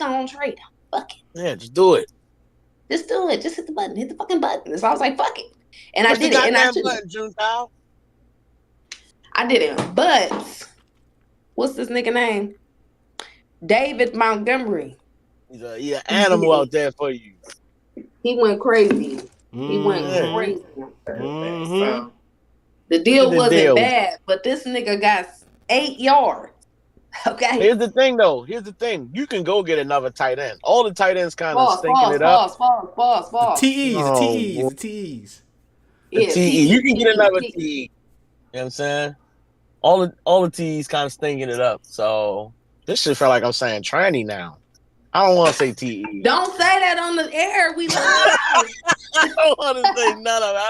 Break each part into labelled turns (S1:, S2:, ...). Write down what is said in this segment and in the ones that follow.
S1: gonna trade him. Fuck it.
S2: Yeah, just do it.
S1: Just do it. Just hit the button. Hit the fucking button. So I was like, fuck it. And
S2: Push
S1: I did
S2: the
S1: it. And I
S2: goddamn
S1: should
S2: button, Juntao.
S1: I didn't. But what's this nigga name? David Montgomery.
S2: He's an animal out there for you.
S1: He went crazy. He went crazy on Thursday. So the deal wasn't bad, but this nigga got 8 yards. Okay.
S2: Here's the thing, though. Here's the thing. You can go get another tight end. All the tight ends kind of stinking it up.
S1: Pause.
S3: The TEs.
S2: The TE. You can get another TE. You know what I'm saying? All the TEs kind of stinking it up. So this shit feel like I'm saying tranny now. I don't want to say TE.
S1: Don't say that on the air. We live.
S2: I don't want to say none of it.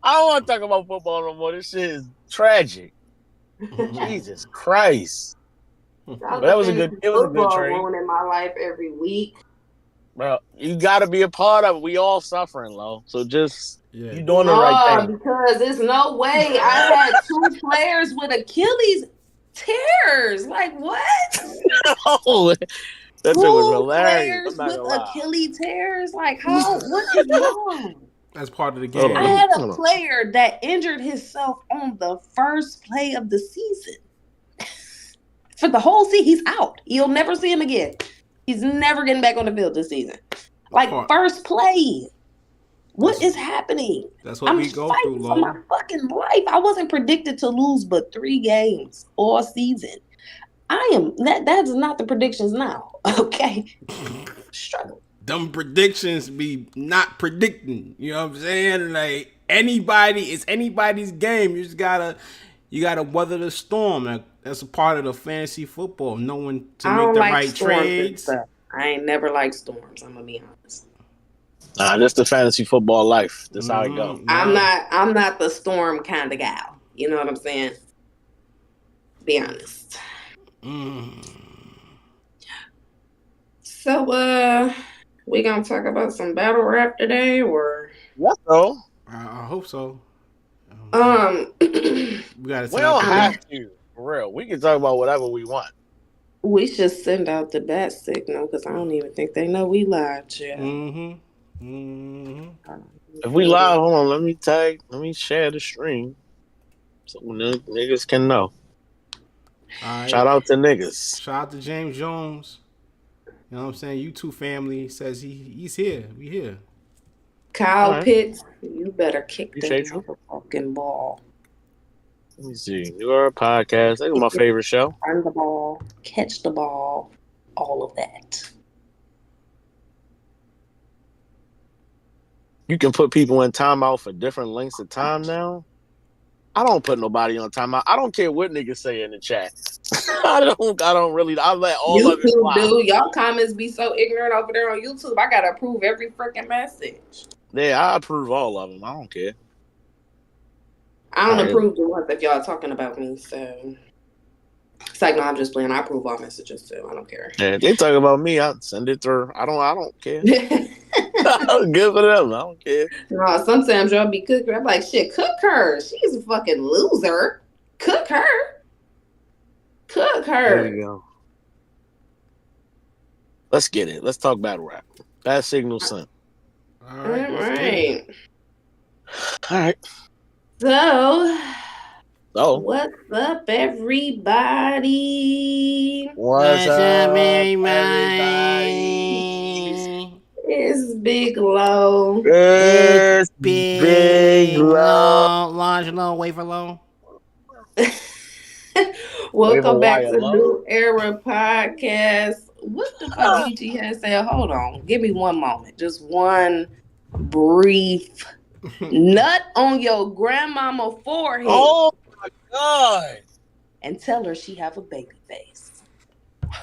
S2: I don't want to talk about football no more. This shit is tragic. Jesus Christ. But it was a good trade.
S1: Ruining my life every week.
S2: Bro, you got to be a part of it. We all suffering, Lo. So just you doing the right thing.
S1: Because there's no way I had 2 players with Achilles tears. Like what?
S2: No. That shit was hilarious.
S1: Players with Achilles tears? Like how? What is wrong?
S3: That's part of the game.
S1: I had a player that injured himself on the first play of the season. For the whole season, he's out. You'll never see him again. He's never getting back on the field this season. Like first play. What is happening?
S3: That's what we go through,
S1: for my fucking life. I wasn't predicted to lose but 3 games all season. That's not the predictions now. Okay. Struggle.
S3: Them predictions be not predicting. You know what I'm saying? Like it's anybody's game. You gotta weather the storm. That's a part of the fantasy football. Knowing to make the right trades.
S1: I ain't never liked storms. I'm gonna be honest.
S2: Nah, that's the fantasy football life. That's how it goes.
S1: I'm not the storm kind of gal. You know what I'm saying? Be honest. So we gonna talk about some battle rap today, or
S2: what though?
S3: I hope so.
S1: We
S2: don't have to. For real, we can talk about whatever we want.
S1: We should send out the bat signal because I don't even think they know we live, Jeff.
S2: If we live, hold on, let me share the stream so niggas can know. Right. Shout out to niggas.
S3: Shout out to James Jones. You know what I'm saying? U2 family says he's here. We here.
S1: Kyle Pitts, you better kick the fucking ball.
S2: Let me see. Your podcast. That's my favorite show.
S1: Run the ball, catch the ball, all of that.
S2: You can put people in timeout for different lengths of time now. I don't put nobody on timeout. I don't care what niggas say in the chat. I let all
S1: YouTube
S2: of it fly.
S1: do. Y'all comments be so ignorant over there on YouTube. I gotta approve every freaking message.
S2: Yeah, I approve all of them. I don't care.
S1: I don't approve the ones that y'all talking about me, so it's like, no, I'm just playing. I approve all messages too. I don't care.
S2: Yeah, they talk about me. I send it through. I don't care. I'm good for them. I don't care.
S1: No, sometimes y'all be cooking. I'm like, shit, cook her. She's a fucking loser. Cook her.
S2: There you go. Let's get it. Let's talk battle rap. Bad signal sent.
S1: All right. So, what's up, everybody?
S2: What's up,
S1: everybody? It's Big Low.
S2: It's Big Low.
S3: Launch low, wait for low.
S1: Welcome back to New Era Podcast. What the fuck EG has said? Hold on. Give me one moment. Just one brief nut on your grandmama forehead.
S2: Oh my God.
S1: And tell her she have a baby face.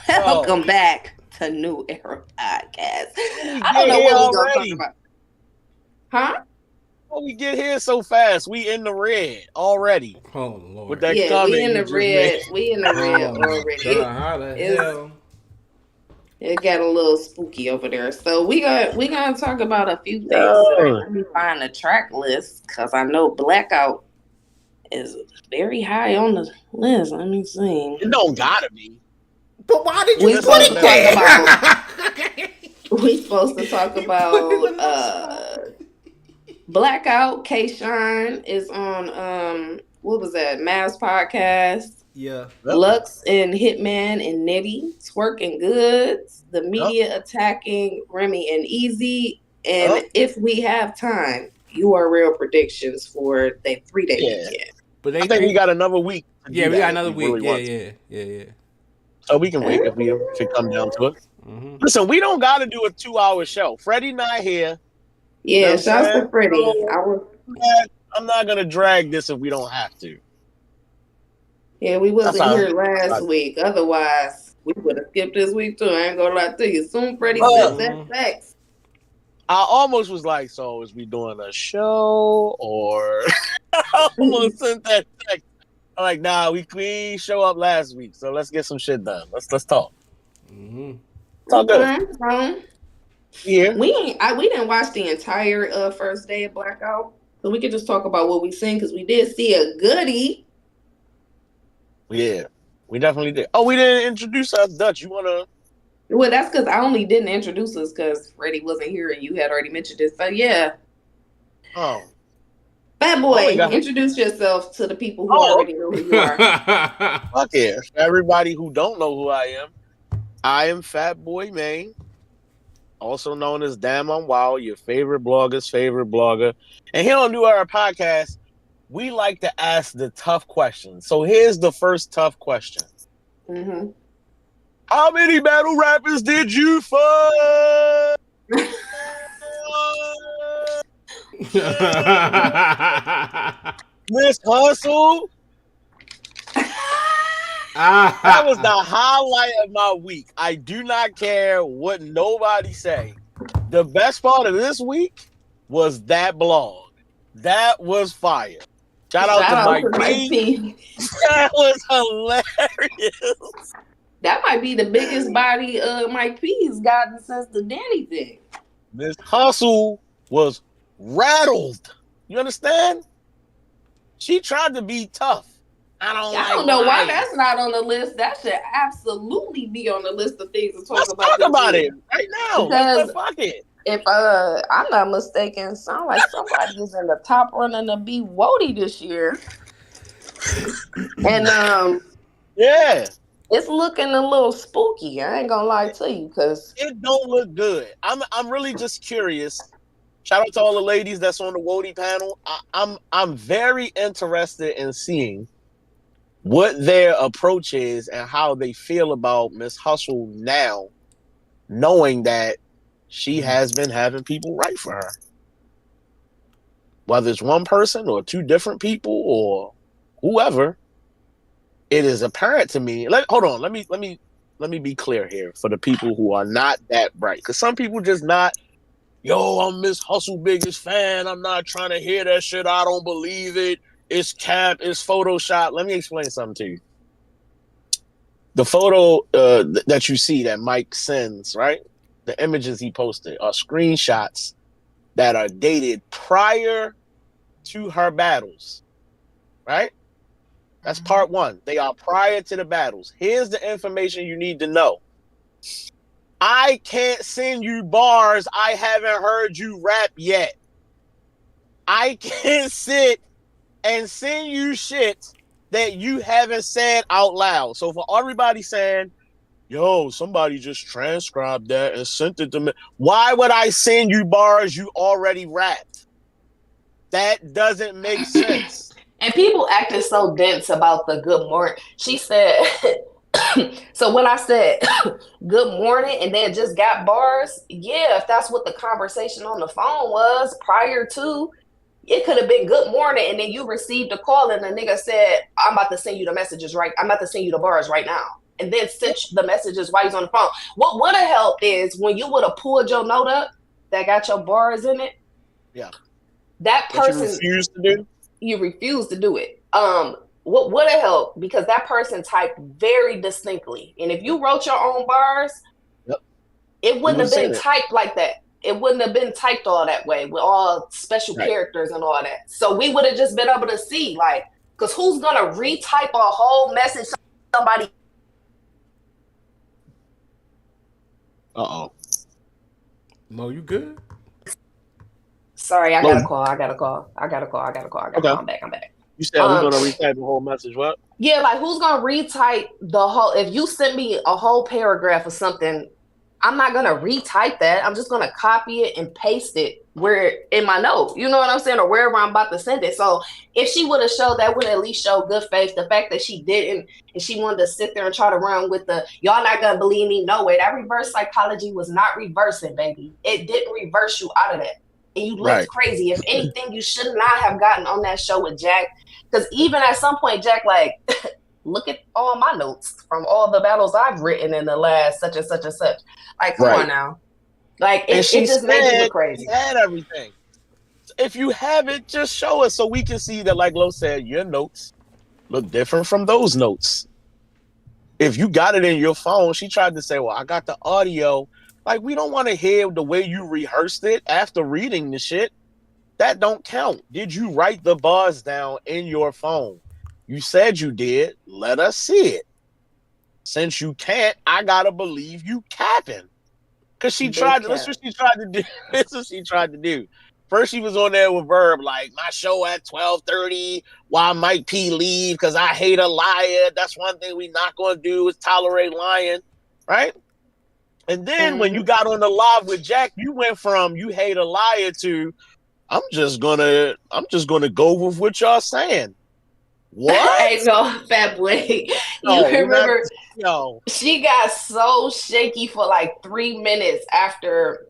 S1: Welcome back to New Era Podcast. I don't know what we're going to talk about. Huh?
S2: Well, we get here so fast. We in the red already.
S3: Oh Lord.
S2: With that
S1: we in the red. We in the red already. It got a little spooky over there. So we gonna talk about a few things. Let me find the track list because I know Blackout is very high on the list. Let me see.
S2: It don't gotta be.
S3: But why did you put it there?
S1: We supposed to talk about Blackout. Charron is on what was that? Mavs podcast.
S3: Yeah.
S1: Lux and Hitman and Nitty, Twork and Goods, the media attacking Remy and Eazy, and if we have time, URL predictions for the 3-day weekend.
S2: But I think we got another week.
S3: Yeah, we got another week. Really yeah.
S2: So we can wait if it come down to it. Mm-hmm. Listen, we don't got to do a 2-hour show. Freddie not here.
S1: Yeah, shouts to Freddie.
S2: I'm not gonna drag this if we don't have to.
S1: Yeah, we wasn't here last week. Otherwise, we would have skipped this week too. I ain't gonna lie to you. Soon Freddie said that facts.
S2: I almost was like, so is we doing a show or I almost sent that text. I'm like, nah, we ain't show up last week, so let's get some shit done. Let's talk.
S3: Mm-hmm.
S2: Talk good.
S1: Yeah, we didn't watch the entire first day of Blackout, so we could just talk about what we seen because we did see a goodie.
S2: Yeah, we definitely did. Oh, we didn't introduce us, Dutch. You wanna?
S1: Well, that's because I only didn't introduce us because Freddie wasn't here and you had already mentioned it. So yeah.
S2: Oh.
S1: Fat boy, introduce yourself to the people who already know who you are.
S2: Fuck yeah. For everybody who don't know who I am Fat Boy Maine, also known as Damn I'm Wild, your favorite blogger's favorite blogger. And here on New Era Podcast, we like to ask the tough questions. So here's the first tough question.
S1: Mm-hmm.
S2: How many battle rappers did you fuck? Miss Hustle. That was the highlight of my week. I do not care what nobody say. The best part of this week was that blog. That was fire. Shout out to Mike P. That was hilarious.
S1: That might be the biggest body Mike P's gotten since the Danny thing.
S2: Miss Hustle was rattled. You understand? She tried to be tough. I don't know
S1: why that's not on the list. That should absolutely be on the list of things to talk about.
S2: Let's talk about it right now. Let's fuck it.
S1: If I'm not mistaken, sound like somebody is in the top running to be Wody this year. And
S2: yeah.
S1: It's looking a little spooky. I ain't gonna lie to you, because
S2: it don't look good. I'm really just curious. Shout out to all the ladies that's on the Wody panel. I'm very interested in seeing what their approach is and how they feel about Miss Hustle now, knowing that she has been having people write for her. Whether it's one person or two different people or whoever. It is apparent to me. Hold on. Let me be clear here for the people who are not that bright. Because some people just not, yo, I'm Miss Hustle biggest fan. I'm not trying to hear that shit. I don't believe it. It's cap. It's Photoshop. Let me explain something to you. The photo that you see that Mike sends, right? The images he posted are screenshots that are dated prior to her battles, right? That's part one. They are prior to the battles. Here's the information you need to know. I can't send you bars I haven't heard you rap yet. I can't sit and send you shit that you haven't said out loud. So for everybody saying, yo, somebody just transcribed that and sent it to me. Why would I send you bars you already rapped? That doesn't make sense.
S1: And people acted so dense about the good morning. She said, so when I said good morning and then just got bars, yeah, if that's what the conversation on the phone was prior to, it could have been good morning and then you received a call and the nigga said, I'm about to send you the messages right. I'm about to send you the bars right now. And then sent the messages while he's on the phone. What would have helped is when you would have pulled your note up that got your bars in it.
S2: Yeah.
S1: That person
S2: refused to do?
S1: You refuse to do it. What would have helped, because that person typed very distinctly. And if you wrote your own bars, it wouldn't have been typed like that. It wouldn't have been typed all that way with all special characters and all that. So we would have just been able to see, like, because who's going to retype a whole message to somebody?
S2: Uh-oh.
S3: Mo, you good?
S1: Sorry, I
S2: Low.
S1: got a call. I got a call.
S2: Okay.
S1: I'm back.
S2: You said we're gonna retype the whole message. What?
S1: Yeah, like who's gonna retype the whole? If you send me a whole paragraph or something, I'm not gonna retype that. I'm just gonna copy it and paste it where in my note. You know what I'm saying, or wherever I'm about to send it. So if she would have showed that, would at least show good faith. The fact that she didn't, and she wanted to sit there and try to run with the y'all not gonna believe me. No way, that reverse psychology was not reversing, baby. It didn't reverse you out of that. And you looked crazy. If anything, you should not have gotten on that show with Jack. Because even at some point, Jack, like, look at all my notes from all the battles I've written in the last such and such and such. Like, come on now. Like, it just made you look crazy.
S2: He had everything. If you have it, just show us so we can see that, like Lo said, your notes look different from those notes. If you got it in your phone, she tried to say, well, I got the audio. Like, we don't want to hear the way you rehearsed it after reading the shit. That don't count. Did you write the bars down in your phone? You said you did. Let us see it. Since you can't, I gotta believe you capping. Cause she tried to. That's what she tried to do. That's what she tried to do. First, she was on there with Verb, like, my show at 12:30. Why Mike P leave? Because I hate a liar. That's one thing we not gonna do is tolerate lying, right? And then when you got on the live with Jack, you went from you hate a liar to I'm just gonna go with what y'all saying. What?
S1: Hey, no, Fat Boy. You remember? She got so shaky for like 3 minutes after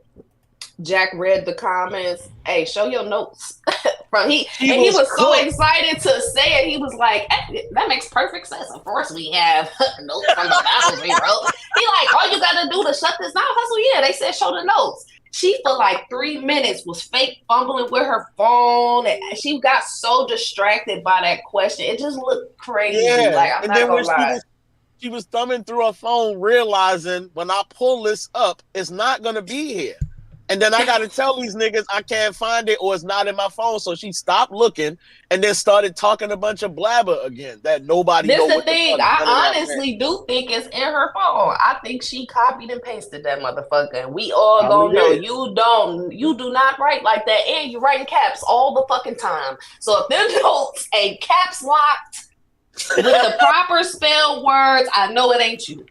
S1: Jack read the comments. Hey, show your notes. He was so excited to say it. He was like, hey, that makes perfect sense. Of course we have notes from the battles we wrote. He like, all you gotta do to shut this down, Hustle. Yeah, they said show the notes. She for like 3 minutes was fake fumbling with her phone. And she got so distracted by that question. It just looked crazy.
S2: Yeah.
S1: Like, I'm not gonna lie.
S2: She was thumbing through her phone, realizing when I pull this up, it's not gonna be here. And then I got to tell these niggas I can't find it or it's not in my phone. So she stopped looking and then started talking a bunch of blabber again that nobody knows.
S1: This the thing. I honestly do think it's in her phone. I think she copied and pasted that motherfucker. And we all gonna know you do not write like that. And you write in caps all the fucking time. So if them notes ain't caps locked with the proper spelled words, I know it ain't you.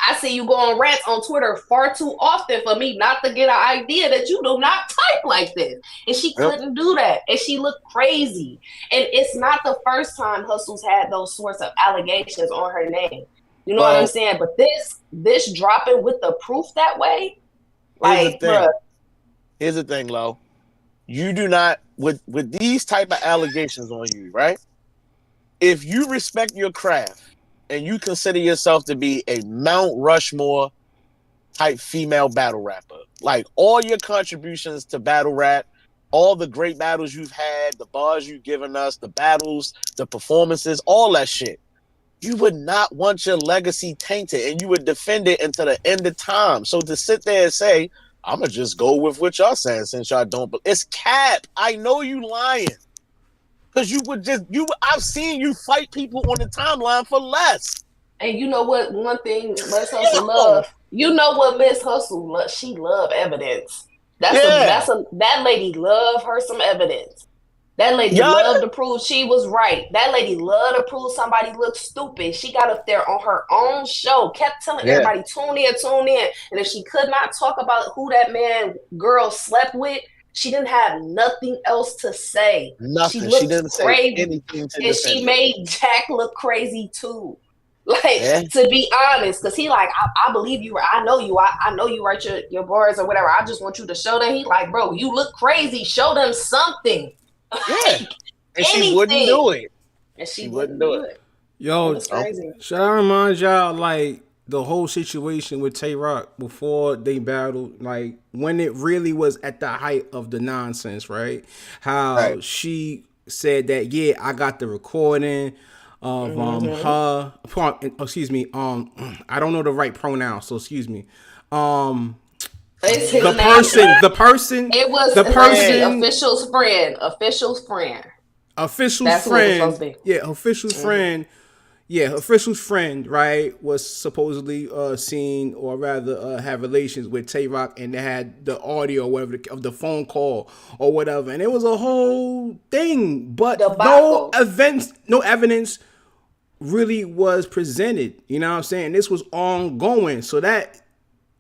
S1: I see you go on rants on Twitter far too often for me not to get an idea that you do not type like this. And she couldn't do that. And she looked crazy. And it's not the first time Hustle's had those sorts of allegations on her name. You know what I'm saying? But this dropping with the proof that way, like,
S2: here's the thing, Lo. You do not, with these type of allegations on you, right? If you respect your craft, and you consider yourself to be a Mount Rushmore type female battle rapper, like all your contributions to battle rap, all the great battles you've had, the bars you've given us, the battles, the performances, all that shit, you would not want your legacy tainted and you would defend it until the end of time. So to sit there and say, I'm going to just go with what y'all saying since y'all don't, but it's cap. I know you lying. Because I've seen you fight people on the timeline for less.
S1: And you know what? One thing Miss Hustle love. You know what Miss Hustle love? She love evidence. That lady love her some evidence. That lady loved to prove she was right. That lady loved to prove somebody looked stupid. She got up there on her own show, kept telling everybody, tune in. And if she could not talk about who that girl slept with, she didn't have nothing else to say.
S2: Nothing.
S1: She
S2: didn't say anything to
S1: and she made Jack look crazy too. Like, to be honest, because he like, I believe you. I know you. I know you write your bars or whatever. I just want you to show them. He like, bro, you look crazy. Show them something.
S2: Yeah. And she wouldn't do it.
S1: And she wouldn't do it.
S3: Yo, should I remind y'all, like, the whole situation with Twork before they battled, like when it really was at the height of the nonsense, right? How she said that, I got the recording of her. Excuse me. I don't know the right pronoun, so excuse me. The person.
S1: It was the person. Official's friend.
S3: Official friend. Yeah, official friend. Yeah, Official's friend, right, was supposedly seen or rather have relations with Twork, and they had the audio or whatever of the phone call or whatever, and it was a whole thing. But no evidence really was presented. You know what I'm saying? This was ongoing, so that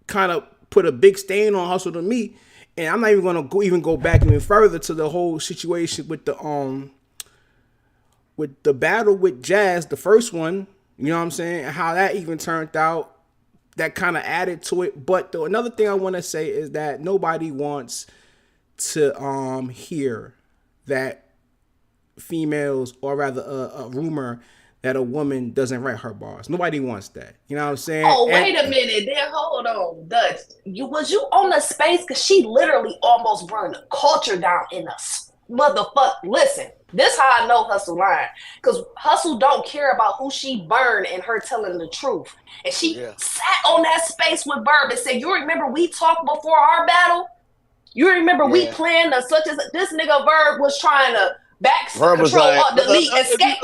S3: kind of put a big stain on Hustle to me. And I'm not even gonna go back even further to the whole situation with the battle with Jazz, the first one, you know what I'm saying, and how that even turned out, that kind of added to it. But another thing I want to say is that nobody wants to hear that females, or rather a rumor that a woman doesn't write her bars. Nobody wants that. You know what I'm saying?
S4: Oh, wait a minute. Then hold on, Dutch. Was you on the space? Because she literally almost burned the culture down in a motherfucker. Listen, this how I know Hustle lying. Because Hustle don't care about who she burned and her telling the truth. And she sat on that space with Verb and said, you remember we talked before our battle? You remember we planned such as this nigga Verb was trying to control, delete, escape.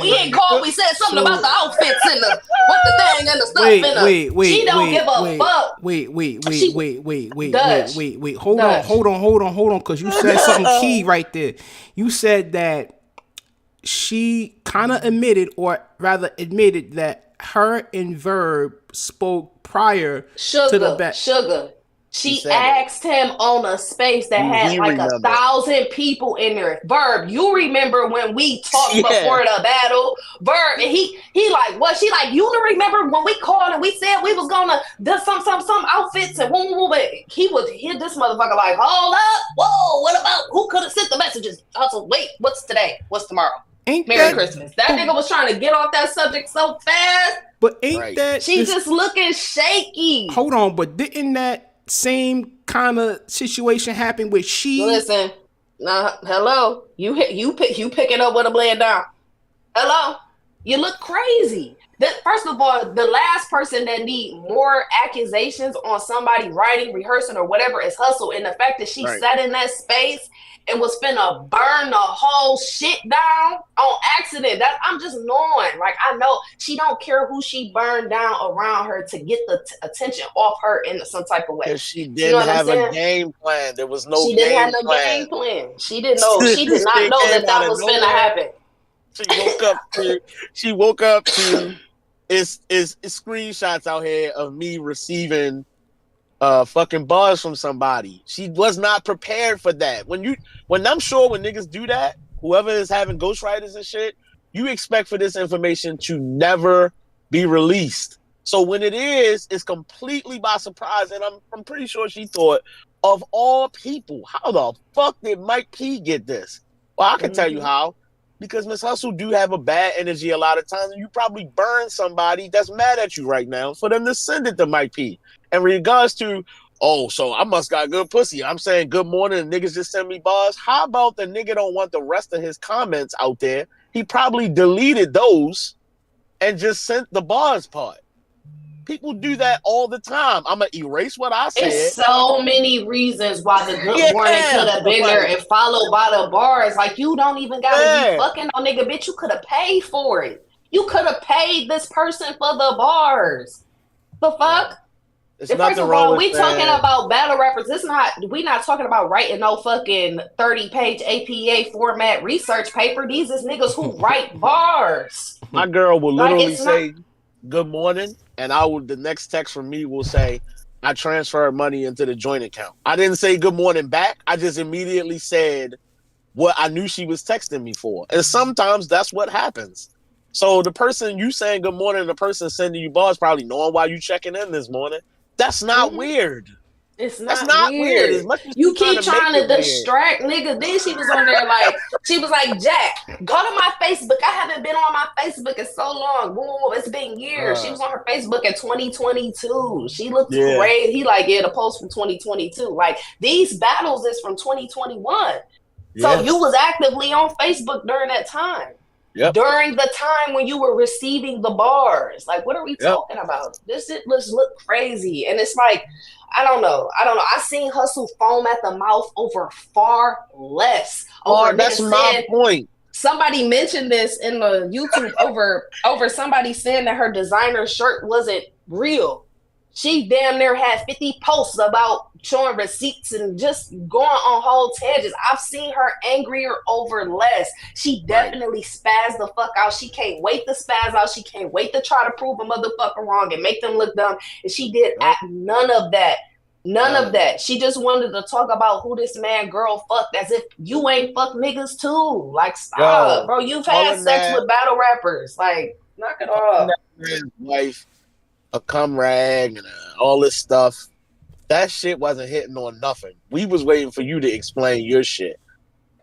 S4: We ain't called. We said something about the outfits and the thing and the stuff. She don't give a fuck.
S3: Wait. Hold on. Because you said something key right there. You said that she kind of admitted that her and Verb spoke prior to the battle.
S4: Sugar. She asked him on a space that had like 1,000 people in there. Verb, you remember when we talked before the battle? Verb, and he like, what? She like, you remember when we called and we said we was gonna do some outfits and but he would hit this motherfucker like, hold up, whoa, what about who could have sent the messages? Hustle, wait, what's today? What's tomorrow? Merry Christmas. That nigga was trying to get off that subject so fast.
S3: But ain't that
S4: she's just looking shaky?
S3: Hold on, but didn't that same kind of situation happened with she?
S4: Listen, hello, you picking up what I'm laying down. Hello, you look crazy. First of all, the last person that need more accusations on somebody writing, rehearsing, or whatever is Hustle. And the fact that she sat in that space and was finna burn the whole shit down on accident. That I'm just knowing. Like, I know she don't care who she burned down around her to get the attention off her in some type of way.
S2: Because she didn't have a game plan. There was no game plan. She didn't have no game
S4: plan. She didn't know. She did not know that was finna happen.
S2: She woke up to it's screenshots out here of me receiving fucking bars from somebody. She was not prepared for that. When I'm sure when niggas do that, whoever is having ghostwriters and shit, you expect for this information to never be released. So when it is, it's completely by surprise. And I'm pretty sure she thought, of all people, how the fuck did Mike P get this? Well, I can tell you how. Because Miss Hustle do have a bad energy a lot of times, and you probably burn somebody that's mad at you right now for them to send it to Mike P. In regards to, so I must got good pussy. I'm saying good morning and niggas just send me bars. How about the nigga don't want the rest of his comments out there? He probably deleted those and just sent the bars part. People do that all the time. I'm going to erase what I said.
S4: There's so many reasons why the good morning could have been there and followed by the bars. Like, you don't even got to be fucking on nigga, bitch. You could have paid for it. You could have paid this person for the bars. The fuck? First of all, we talking about battle rappers. We not talking about writing no fucking 30-page APA format research paper. These is niggas who write bars.
S2: My girl will literally say, good morning, and the next text from me will say, I transferred money into the joint account. I didn't say good morning back. I just immediately said what I knew she was texting me for. And sometimes that's what happens. So the person you saying good morning, the person sending you bars probably knowing why you checking in this morning. That's not weird.
S4: It's not weird. As much as you keep trying to distract niggas. Then she was on there she was like, Jack, go to my Facebook. I haven't been on my Facebook in so long. Whoa, it's been years. She was on her Facebook in 2022. She looked crazy. He the post from 2022. Like, these battles is from 2021. So you was actively on Facebook during that time. Yep. During the time when you were receiving the bars. Like, what are we talking about? This shit look crazy. And it's like, I don't know. I seen Hustle foam at the mouth over far less.
S2: That's my point.
S4: somebody mentioned this in the YouTube over somebody saying that her designer shirt wasn't real. She damn near had 50 posts about showing receipts and just going on whole tangents. I've seen her angrier over less. She definitely spazzed the fuck out. She can't wait to spazz out. She can't wait to try to prove a motherfucker wrong and make them look dumb. And she did none of that. None of that. She just wanted to talk about who this man girl fucked as if you ain't fuck niggas too. Like, stop, bro. You've had sex with battle rappers. Like, knock it off.
S2: His wife, a cum rag, and all this stuff. That shit wasn't hitting on nothing. We was waiting for you to explain your shit.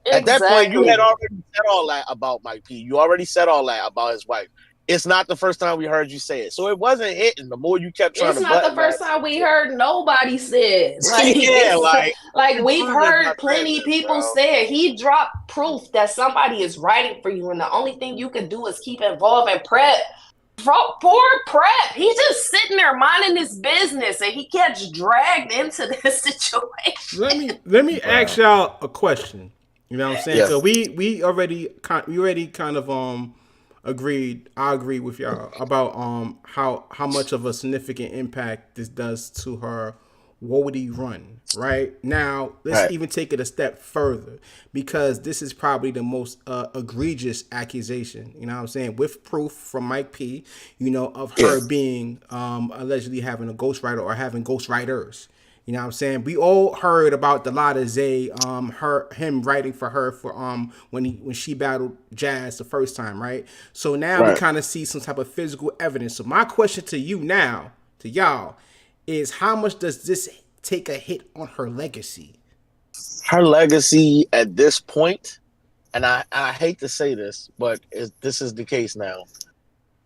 S2: Exactly. At that point, you had already said all that about Mike P. You already said all that about his wife. It's not the first time we heard you say it. So it wasn't hitting. The more you kept trying to
S4: It's not the first time we heard nobody say it. Like, yeah, like we've heard plenty of people say it. He dropped proof that somebody is writing for you, and the only thing you can do is keep involved and prep. Poor Prep. He's just sitting there minding his business, and he gets dragged into this situation.
S3: Let me ask y'all a question. You know what I'm saying? Yes. So we already kind of agreed. I agree with y'all about how much of a significant impact this does to her Wody run. Right now, let's even take it a step further, because this is probably the most egregious accusation. You know what I'm saying? With proof from Mike P. You know, of her being allegedly having a ghostwriter or having ghostwriters. You know what I'm saying? We all heard about the Lotta Zay, him writing for her for when she battled Jazz the first time, right? So now we kind of see some type of physical evidence. So my question to you now, to y'all, is how much does this take a hit on her legacy?
S2: Her legacy at this point, and I hate to say this, but this is the case now.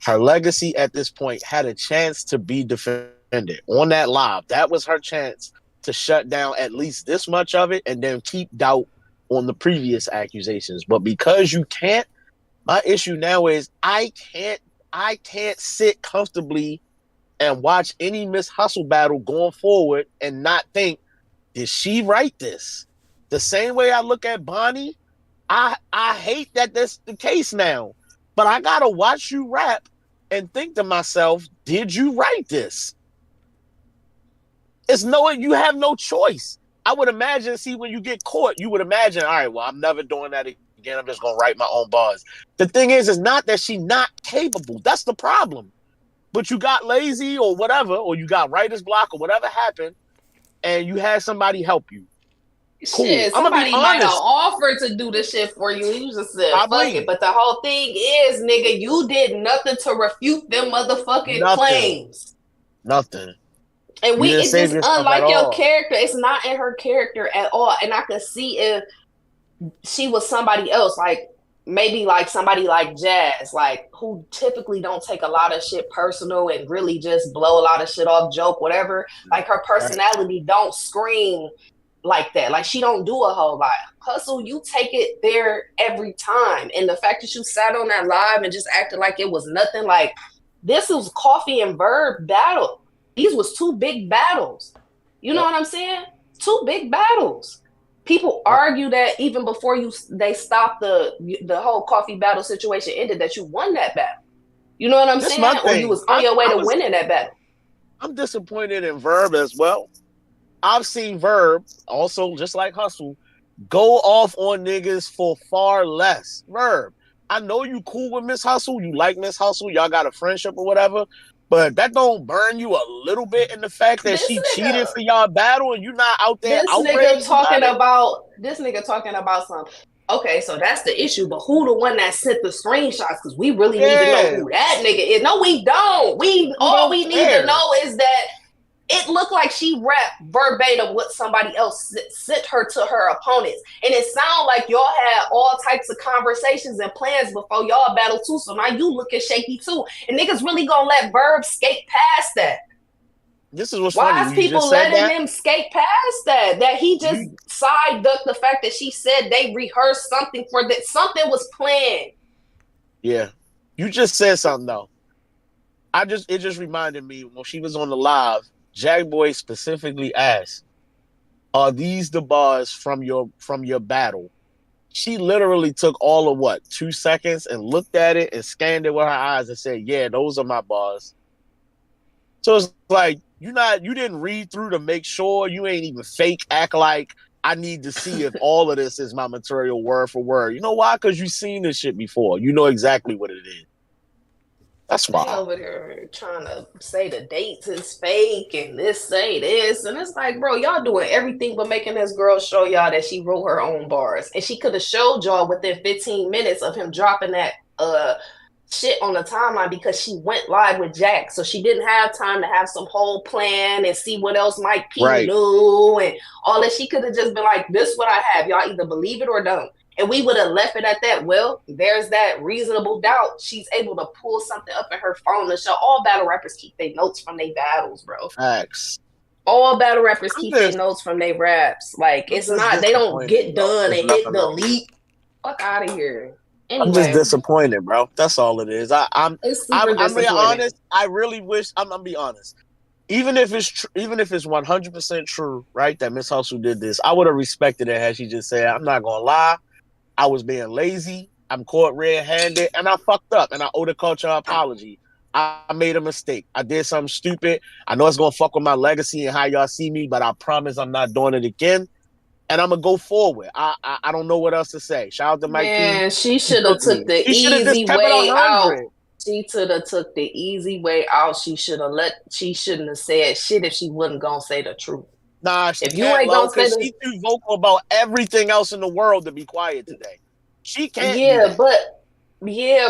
S2: Her legacy at this point had a chance to be defended on that live. That was her chance to shut down at least this much of it and then keep doubt on the previous accusations. But because you can't, my issue now is I can't sit comfortably and watch any Miss Hustle battle going forward and not think, did she write this? The same way I look at Bonnie, I hate that that's the case now. But I gotta watch you rap and think to myself, did you write this? You have no choice. I would imagine, when you get caught, you would imagine, all right, well, I'm never doing that again. I'm just gonna write my own bars. The thing is not that she's not capable. That's the problem. But you got lazy or whatever, or you got writer's block or whatever happened, and you had somebody help you.
S4: Cool. Shit, somebody might have offered to do the shit for you. You just said, fuck it. But the whole thing is, nigga, you did nothing to refute them motherfucking claims.
S2: Nothing.
S4: And it's just unlike your character. It's not in her character at all. And I could see if she was somebody else, like maybe like somebody like Jazz, like who typically don't take a lot of shit personal and really just blow a lot of shit off, joke, whatever. Like her personality don't scream like that. Like she don't do a whole lot. Hustle, you take it there every time. And the fact that you sat on that live and just acted like it was nothing, like this was Coffee and Verb battle. These was two big battles. You know what I'm saying? Two big battles. People argue that even before they stopped the whole Coffee battle situation ended, that you won that battle. You know what I'm saying? Or you was on your way to winning that battle.
S2: I'm disappointed in Verb as well. I've seen Verb also, just like Hustle, go off on niggas for far less. Verb, I know you cool with Miss Hustle. You like Miss Hustle. Y'all got a friendship or whatever. But that don't burn you a little bit in the fact that she cheated for y'all battle and you not out there outraged.
S4: This nigga talking about some. Okay, so that's the issue. But who the one that sent the screenshots? Because we really need to know who that nigga is. No, we don't. All we need to know is that it looked like she rapped verbatim what somebody else sent her to her opponents. And it sounded like y'all had all types of conversations and plans before y'all battle too. So now you looking shaky too. And niggas really gonna let Verb skate past that.
S2: This is what's
S4: funny.
S2: Why
S4: is people letting him skate past that? That he just side ducked the fact that she said they rehearsed something for that. Something was planned.
S2: Yeah. You just said something though. It just reminded me when she was on the live, Jack Boy specifically asked, "Are these the bars from your battle?" She literally took all of 2 seconds and looked at it and scanned it with her eyes and said, "Yeah, those are my bars." So it's like you didn't read through to make sure. You ain't even fake act like I need to see if all of this is my material word for word. You know why? Because you've seen this shit before. You know exactly what it is. That's why.
S4: They over there trying to say the dates is fake and this say this. And it's like, bro, y'all doing everything but making this girl show y'all that she wrote her own bars. And she could have showed y'all within 15 minutes of him dropping that shit on the timeline because she went live with Jack. So she didn't have time to have some whole plan and see what else Mike P knew and all that. She could have just been like, this is what I have. Y'all either believe it or don't. And we would have left it at that. Well, there's that reasonable doubt. She's able to pull something up in her phone to show. All battle rappers keep their notes from their battles, bro.
S2: Facts.
S4: All battle rappers keep their notes from their raps. Like, it's not, they don't get done and hit delete. Fuck out of here. Anyway,
S2: I'm just disappointed, bro. That's all it is. I'm being honest. I really wish. I'm gonna be honest. Even if it's 100% true, right, that Miss Hustle did this, I would have respected it had she just said, "I'm not gonna lie. I was being lazy. I'm caught red-handed, and I fucked up, and I owe the culture an apology. I made a mistake. I did something stupid. I know it's gonna fuck with my legacy and how y'all see me, but I promise I'm not doing it again. And I'm gonna go forward. I don't know what else to say. Shout out to Mike P.
S4: Man, she should have took the easy way out. She should have took the easy way out. She shouldn't have said shit if she wasn't gonna say the truth.
S2: Nah, if you ain't gonna say she's too vocal about everything else in the world to be quiet today. She can't.
S4: Yeah,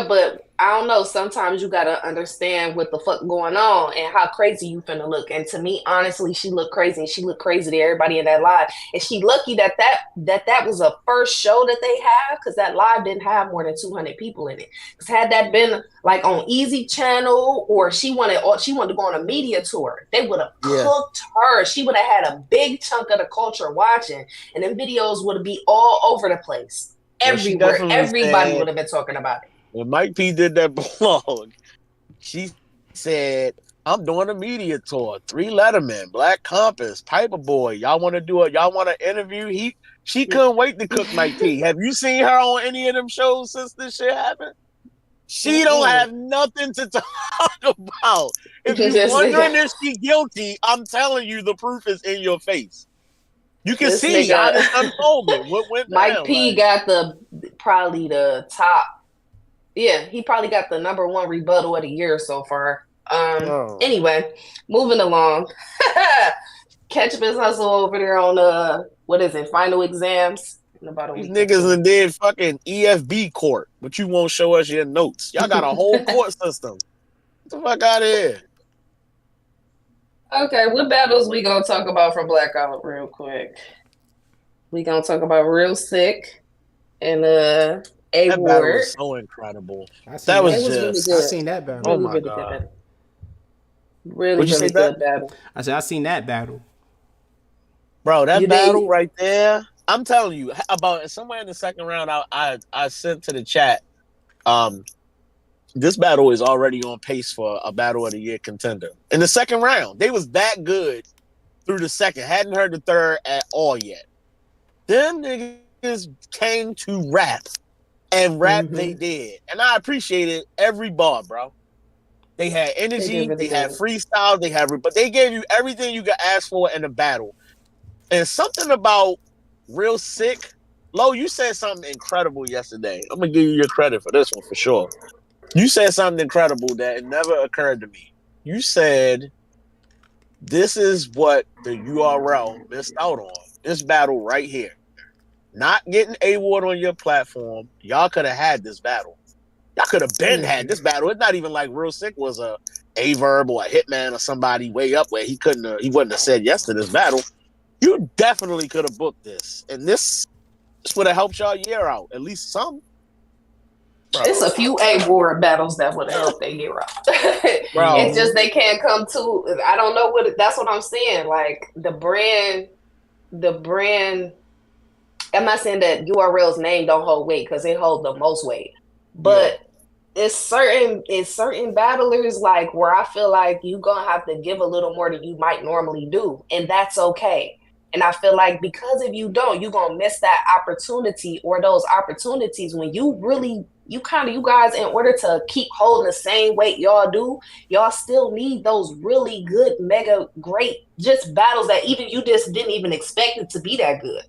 S4: but I don't know. Sometimes you gotta understand what the fuck going on and how crazy you finna look. And to me, honestly, she looked crazy, and she looked crazy to everybody in that live. And she lucky that was a first show that they have, because that live didn't have more than 200 people in it. Because had that been like on Eazy channel, or she wanted to go on a media tour, they would have cooked her. She would have had a big chunk of the culture watching, and then videos would be all over the place. Everywhere. Everybody would have been talking about it.
S2: When Mike P did that blog, she said, "I'm doing a media tour. 3 Letterman, Black Compass, Piper Boy. Y'all want to do it? Y'all want to interview?" She couldn't wait to cook Mike P. Have you seen her on any of them shows since this shit happened? She don't have nothing to talk about. If you're wondering if she's guilty, I'm telling you, the proof is in your face. You can see how this unfolded. What went
S4: Mike
S2: down,
S4: P got probably the top. Yeah, he probably got the #1 rebuttal of the year so far. Anyway, moving along. Catch Miss Hustle over there on what is it? Final exams.
S2: These niggas did fucking EFB court, but you won't show us your notes. Y'all got a whole court system. Get the fuck out of here.
S4: Okay, what battles we gonna talk about from Blackout real quick? We gonna talk about Real Sick and A
S2: That
S4: Ward.
S2: battle was so incredible. That was just
S4: really good.
S3: I seen that battle.
S2: Oh my god.
S4: Really good battle.
S3: I said I seen that battle.
S2: Bro, that battle right there. I'm telling you, about somewhere in the second round, I sent to the chat. This battle is already on pace for a battle of the year contender. In the second round, they was that good through the second. Hadn't heard the third at all yet. Them niggas came to rap, and rap they did, and I appreciated every bar, bro. They had energy, they had freestyle, but they gave you everything you could ask for in a battle. And something about Real Sick. Lo, you said something incredible yesterday. I'm gonna give you your credit for this one for sure. You said something incredible that it never occurred to me. You said, this is what the URL missed out on. This battle right here. Not getting A-Ward on your platform. Y'all could have had this battle. Y'all could have had this battle. It's not even like Real Sick was a Verb or a Hitman or somebody way up where he wouldn't have said yes to this battle. You definitely could have booked this. And this would have helped y'all year out. At least some. Bro.
S4: It's a few A-Ward battles that would have helped their year out. It's just they can't come to. I don't know that's what I'm saying. Like the brand. I'm not saying that URL's name don't hold weight because it holds the most weight, but it's certain battlers like where I feel like you gonna have to give a little more than you might normally do, and that's okay. And I feel like because if you don't, you're gonna miss that opportunity or those opportunities when you guys, in order to keep holding the same weight y'all do, y'all still need those really good, mega great just battles that even you just didn't even expect it to be that good.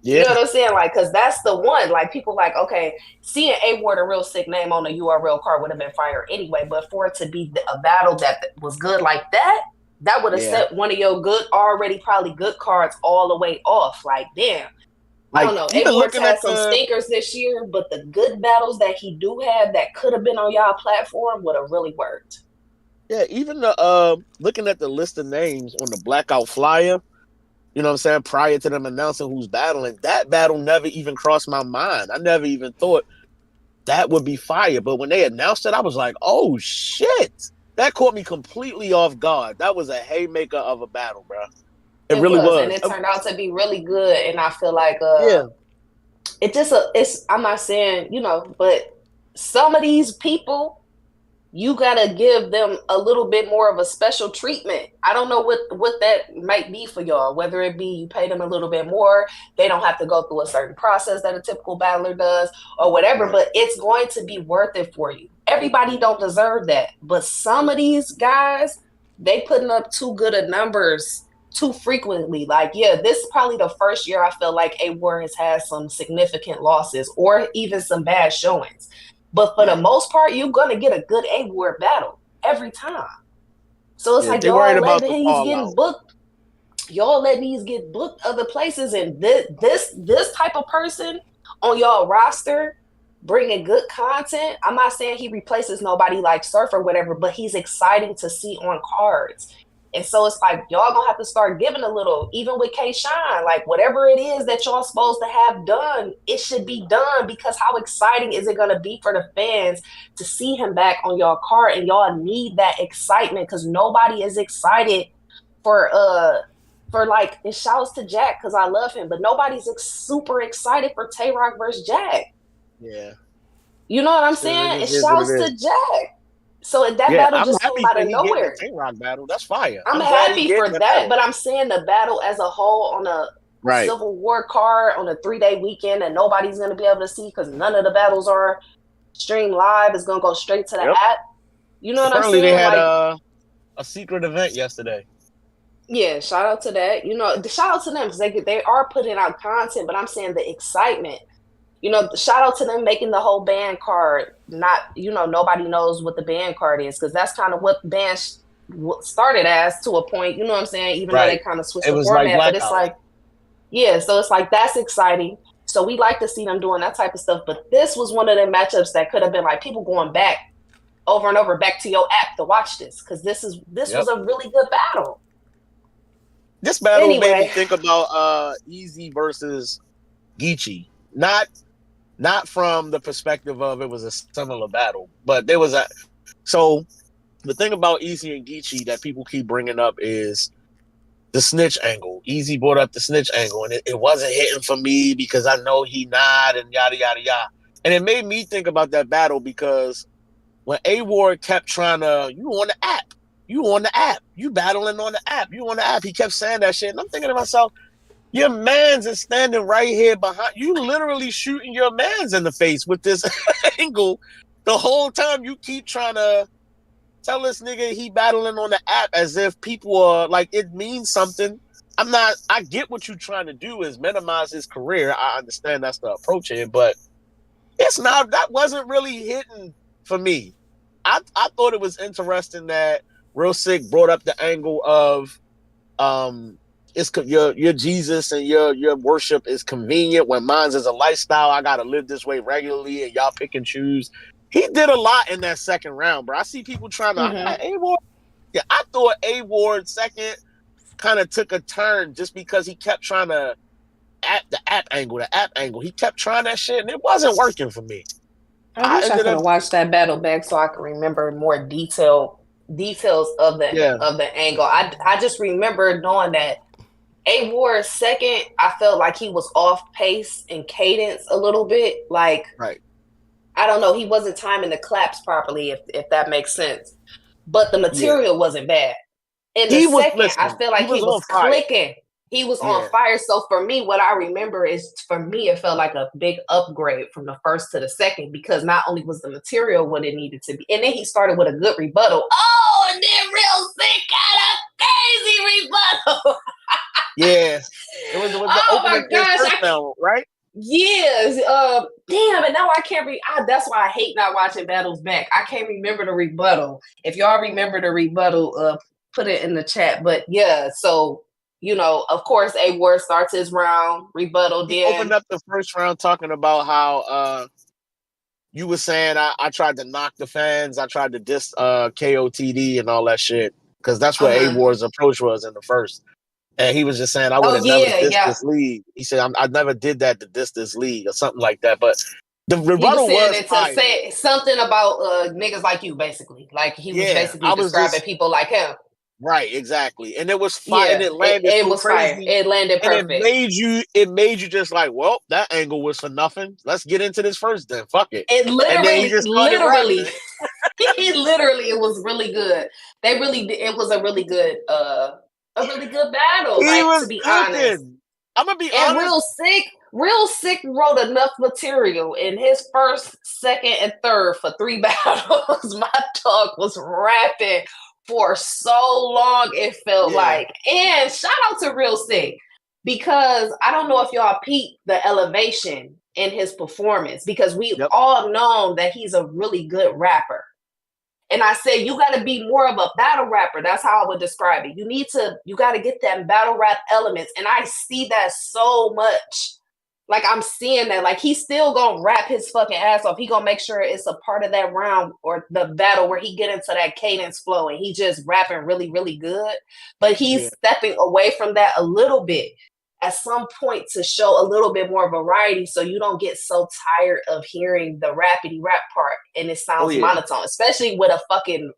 S4: Yeah. You know what I'm saying? Like, because that's the one. Like, people like, okay, seeing A Ward, a real sick name on a URL card would have been fire anyway. But for it to be a battle that was good like that, that would have set one of your already probably good cards all the way off. Like, damn. Like, I don't know. A Ward's had some stinkers this year, but the good battles that he do have that could have been on y'all platform would have really worked.
S2: Yeah, even the looking at the list of names on the Blackout flyer, you know what I'm saying, prior to them announcing who's battling, that battle never even crossed my mind. I never even thought that would be fire. But when they announced it, I was like, oh, shit. That caught me completely off guard. That was a haymaker of a battle, bro. It really was.
S4: And it turned out to be really good. And I feel like I'm not saying, you know, but some of these people, you gotta give them a little bit more of a special treatment. I don't know what that might be for y'all, whether it be you pay them a little bit more, they don't have to go through a certain process that a typical battler does or whatever, but it's going to be worth it for you. Everybody don't deserve that, but some of these guys, they putting up too good of numbers too frequently. Like, yeah, this is probably the first year I feel like A Ward has had some significant losses or even some bad showings. But for the most part, you're going to get a good A Ward battle every time. So it's like y'all letting these get booked. Y'all letting these get booked other places. And this type of person on y'all roster bringing good content. I'm not saying he replaces nobody like Surf or whatever, but he's exciting to see on cards. And so it's like, y'all gonna have to start giving a little, even with K-Shine, like whatever it is that y'all supposed to have done, it should be done, because how exciting is it gonna be for the fans to see him back on y'all card? And y'all need that excitement, because nobody is excited for like, and shouts to Jack, because I love him, but nobody's super excited for Twork versus Jack.
S2: Yeah.
S4: You know what I'm saying? It shouts to Jack. So that battle just came out of nowhere.
S2: Twork battle, that's fire.
S4: I'm happy for that, but I'm saying the battle as a whole on a Civil War card on a 3-day weekend that nobody's going to be able to see because none of the battles are streamed live. It's going to go straight to the app. You know what I'm saying?
S2: They had a secret event yesterday.
S4: Yeah, shout out to that. You know, shout out to them because they are putting out content, but I'm saying the excitement. You know, shout out to them making the whole band card. Not, you know, nobody knows what the band card is, because that's kind of what bands started as to a point. You know what I'm saying? Even though they kind of switched the format, but it's like, yeah. So it's like, that's exciting. So we like to see them doing that type of stuff. But this was one of the matchups that could have been like people going back over and over back to your app to watch this, because this was a really good battle.
S2: This battle made me think about Eazy versus Geechee. Not from the perspective of it was a similar battle, but there was so the thing about Eazy and Geechee that people keep bringing up is the snitch angle. Eazy brought up the snitch angle, and it wasn't hitting for me because I know he not, and yada, yada, yada. And it made me think about that battle because when A Ward kept trying to, you on the app, you battling on the app, you on the app. He kept saying that shit, and I'm thinking to myself, your mans is standing right here behind you, literally shooting your mans in the face with this angle. The whole time you keep trying to tell this nigga he battling on the app as if people are like, it means something. I get what you're trying to do is minimize his career. I understand that's the approach here, but that wasn't really hitting for me. I thought it was interesting that Real Sick brought up the angle of, it's your Jesus and your worship is convenient when mine's is a lifestyle. I gotta live this way regularly, and y'all pick and choose. He did a lot in that second round, bro. I see people trying to A Ward. Yeah, I thought A Ward second kind of took a turn just because he kept trying to the app angle. He kept trying that shit, and it wasn't working for me.
S4: I wish I could have watched that battle back so I could remember more details of the angle. I just remember knowing that A Ward's second, I felt like he was off pace and cadence a little bit. Like, I don't know, he wasn't timing the claps properly, if that makes sense. But the material wasn't bad. In the second, I feel like he was clicking. He was on fire. So for me, what I remember is, for me, it felt like a big upgrade from the first to the second, because not only was the material what it needed to be, and then he started with a good rebuttal. Oh, and then Real Sick got a crazy rebuttal.
S2: Yeah. It was the opening first now, right?
S4: Yes. Damn, and now I can't that's why I hate not watching battles back. I can't remember the rebuttal. If y'all remember the rebuttal, put it in the chat. But yeah, so of course, A Ward starts his round, rebuttal.
S2: He opened up the first round talking about how you were saying I tried to knock the fans, I tried to diss KOTD and all that shit, because that's what A Ward's approach was in the first. And he was just saying, I would have never dissed this league. He said, I never did that to diss this league or something like that. But the rebuttal was
S4: to say something about niggas like you, basically. Like he was basically describing people like him.
S2: Right, exactly. And it was fire. And it landed
S4: it was
S2: crazy.
S4: Fire. It landed perfect.
S2: And it made you just like, well, that angle was for nothing. Let's get into this first then. Fuck it.
S4: It literally, it was really good. It was a really good battle. To be honest.
S2: I'm gonna be honest.
S4: Real Sick wrote enough material in his first, second, and third for 3 battles. My dog was rapping for so long, it felt like. And shout out to Real Sick, because I don't know if y'all peeped the elevation in his performance, because we all know that he's a really good rapper. And I said, you got to be more of a battle rapper. That's how I would describe it. You got to get that battle rap elements. And I see that so much. Like, I'm seeing that. Like, he's still going to rap his fucking ass off. He going to make sure it's a part of that round or the battle where he get into that cadence flow and he just rapping really, really good. But he's stepping away from that a little bit at some point to show a little bit more variety, so you don't get so tired of hearing the rapidy rap part and it sounds monotone, especially with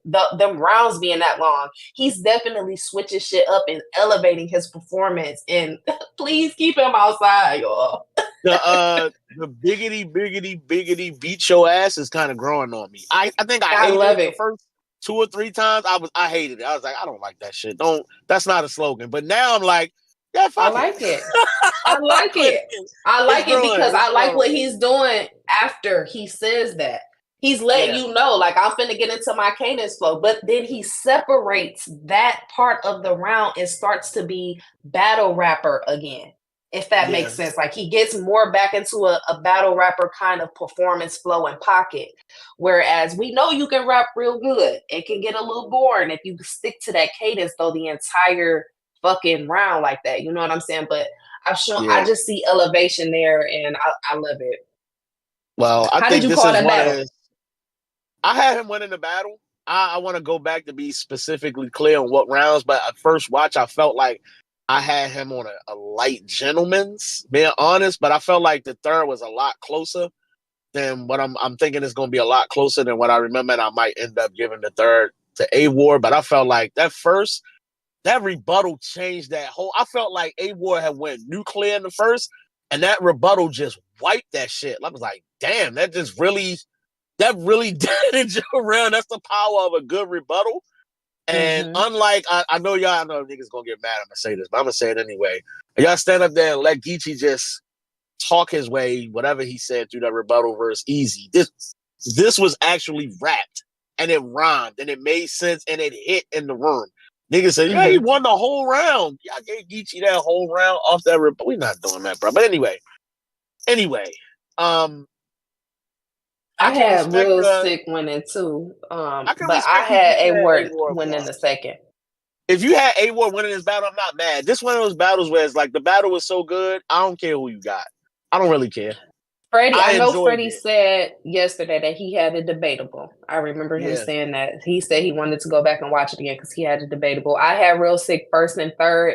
S4: them rounds being that long. He's definitely switching shit up and elevating his performance, and please keep him outside, y'all.
S2: The biggity beat your ass is kind of growing on me. I think I love it. The first 2 or 3 times I hated it. I was like, I don't like that shit. That's not a slogan. But now I'm like, yeah,
S4: I like it. I like it. I like it because I like what he's doing after he says that. He's letting you know, like, I'm finna get into my cadence flow. But then he separates that part of the round and starts to be battle rapper again, if that makes sense. Like, he gets more back into a battle rapper kind of performance flow and pocket. Whereas we know you can rap real good. It can get a little boring if you stick to that cadence, though, the entire fucking round like that. You know what I'm saying? But I just see elevation there, and I love it.
S2: Well, I think this is battle? I had him winning the battle. I want to go back to be specifically clear on what rounds, but at first watch, I felt like I had him on a light gentleman's, being honest, but I felt like the third was a lot closer than what I'm thinking is going to be a lot closer than what I remember, and I might end up giving the third to A Ward, but I felt like that rebuttal changed that whole. I felt like A Ward had went nuclear in the first, and that rebuttal just wiped that shit. I was like, damn, that really damaged your round. That's the power of a good rebuttal. And unlike, I know niggas gonna get mad. I'm gonna say this, but I'm gonna say it anyway. Y'all stand up there and let Geechee just talk his way, whatever he said through that rebuttal verse Eazy. This was actually rapped, and it rhymed, and it made sense, and it hit in the room. Niggas said, yeah, he won the whole round. Y'all gave Geechee that whole round off that rebuttal. We're not doing that, bro. But anyway,
S4: I had Real Sick winning too, but I had A Ward winning the second.
S2: If you had A Ward winning this battle, I'm not mad. This one of those battles where it's like the battle was so good, I don't care who you got. I don't really care.
S4: I know Freddie said yesterday that he had a debatable. I remember him saying that. He said he wanted to go back and watch it again because he had a debatable. I had Real Sick first and third.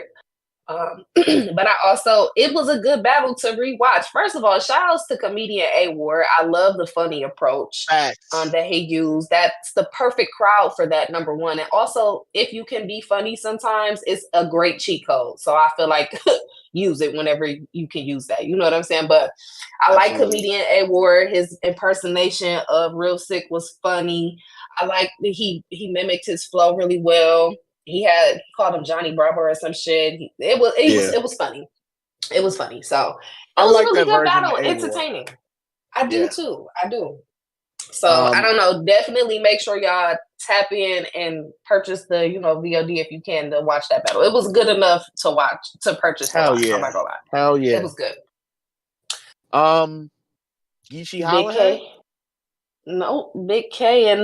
S4: But it was a good battle to rewatch. First of all, shout outs to comedian A Ward. I love the funny approach that he used. That's the perfect crowd for that, number one. And also, if you can be funny sometimes, it's a great cheat code. So I feel like use it whenever you can use that. You know what I'm saying? But I like comedian A Ward. His impersonation of Real Sick was funny. I like that he mimicked his flow really well. he called him Johnny Bravo or some shit. It was funny. It was funny. So it was a really good battle. Entertaining. I do too. I do. So I don't know. Definitely make sure y'all tap in and purchase the VOD if you can to watch that battle. It was good enough to purchase.
S2: Hell yeah!
S4: I'm not gonna lie.
S2: Hell yeah!
S4: It was good.
S2: Geechee Holla?
S4: Big K. No, Big K and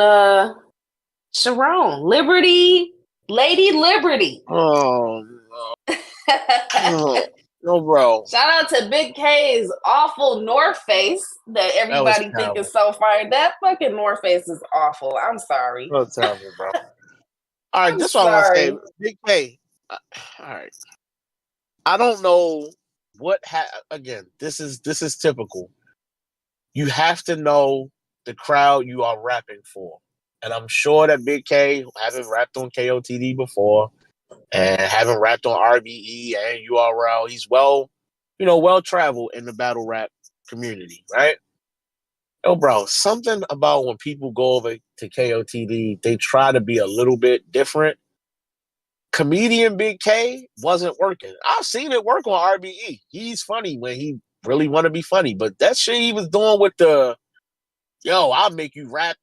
S4: Charron. Liberty. Lady Liberty.
S2: Oh no. No, bro.
S4: Shout out to Big K's awful North Face that everybody think is so fire. That fucking North Face is awful. I'm sorry.
S2: Don't tell me, bro. All right, this is what I want to say. Big K. All right. I don't know what again, this is typical. You have to know the crowd you are rapping for. And I'm sure that Big K, having rapped on KOTD before, and having rapped on RBE and URL, he's well traveled in the battle rap community, right? Yo, bro, something about when people go over to KOTD, they try to be a little bit different. Comedian Big K wasn't working. I've seen it work on RBE. He's funny when he really want to be funny, but that shit he was doing with I'll make you rap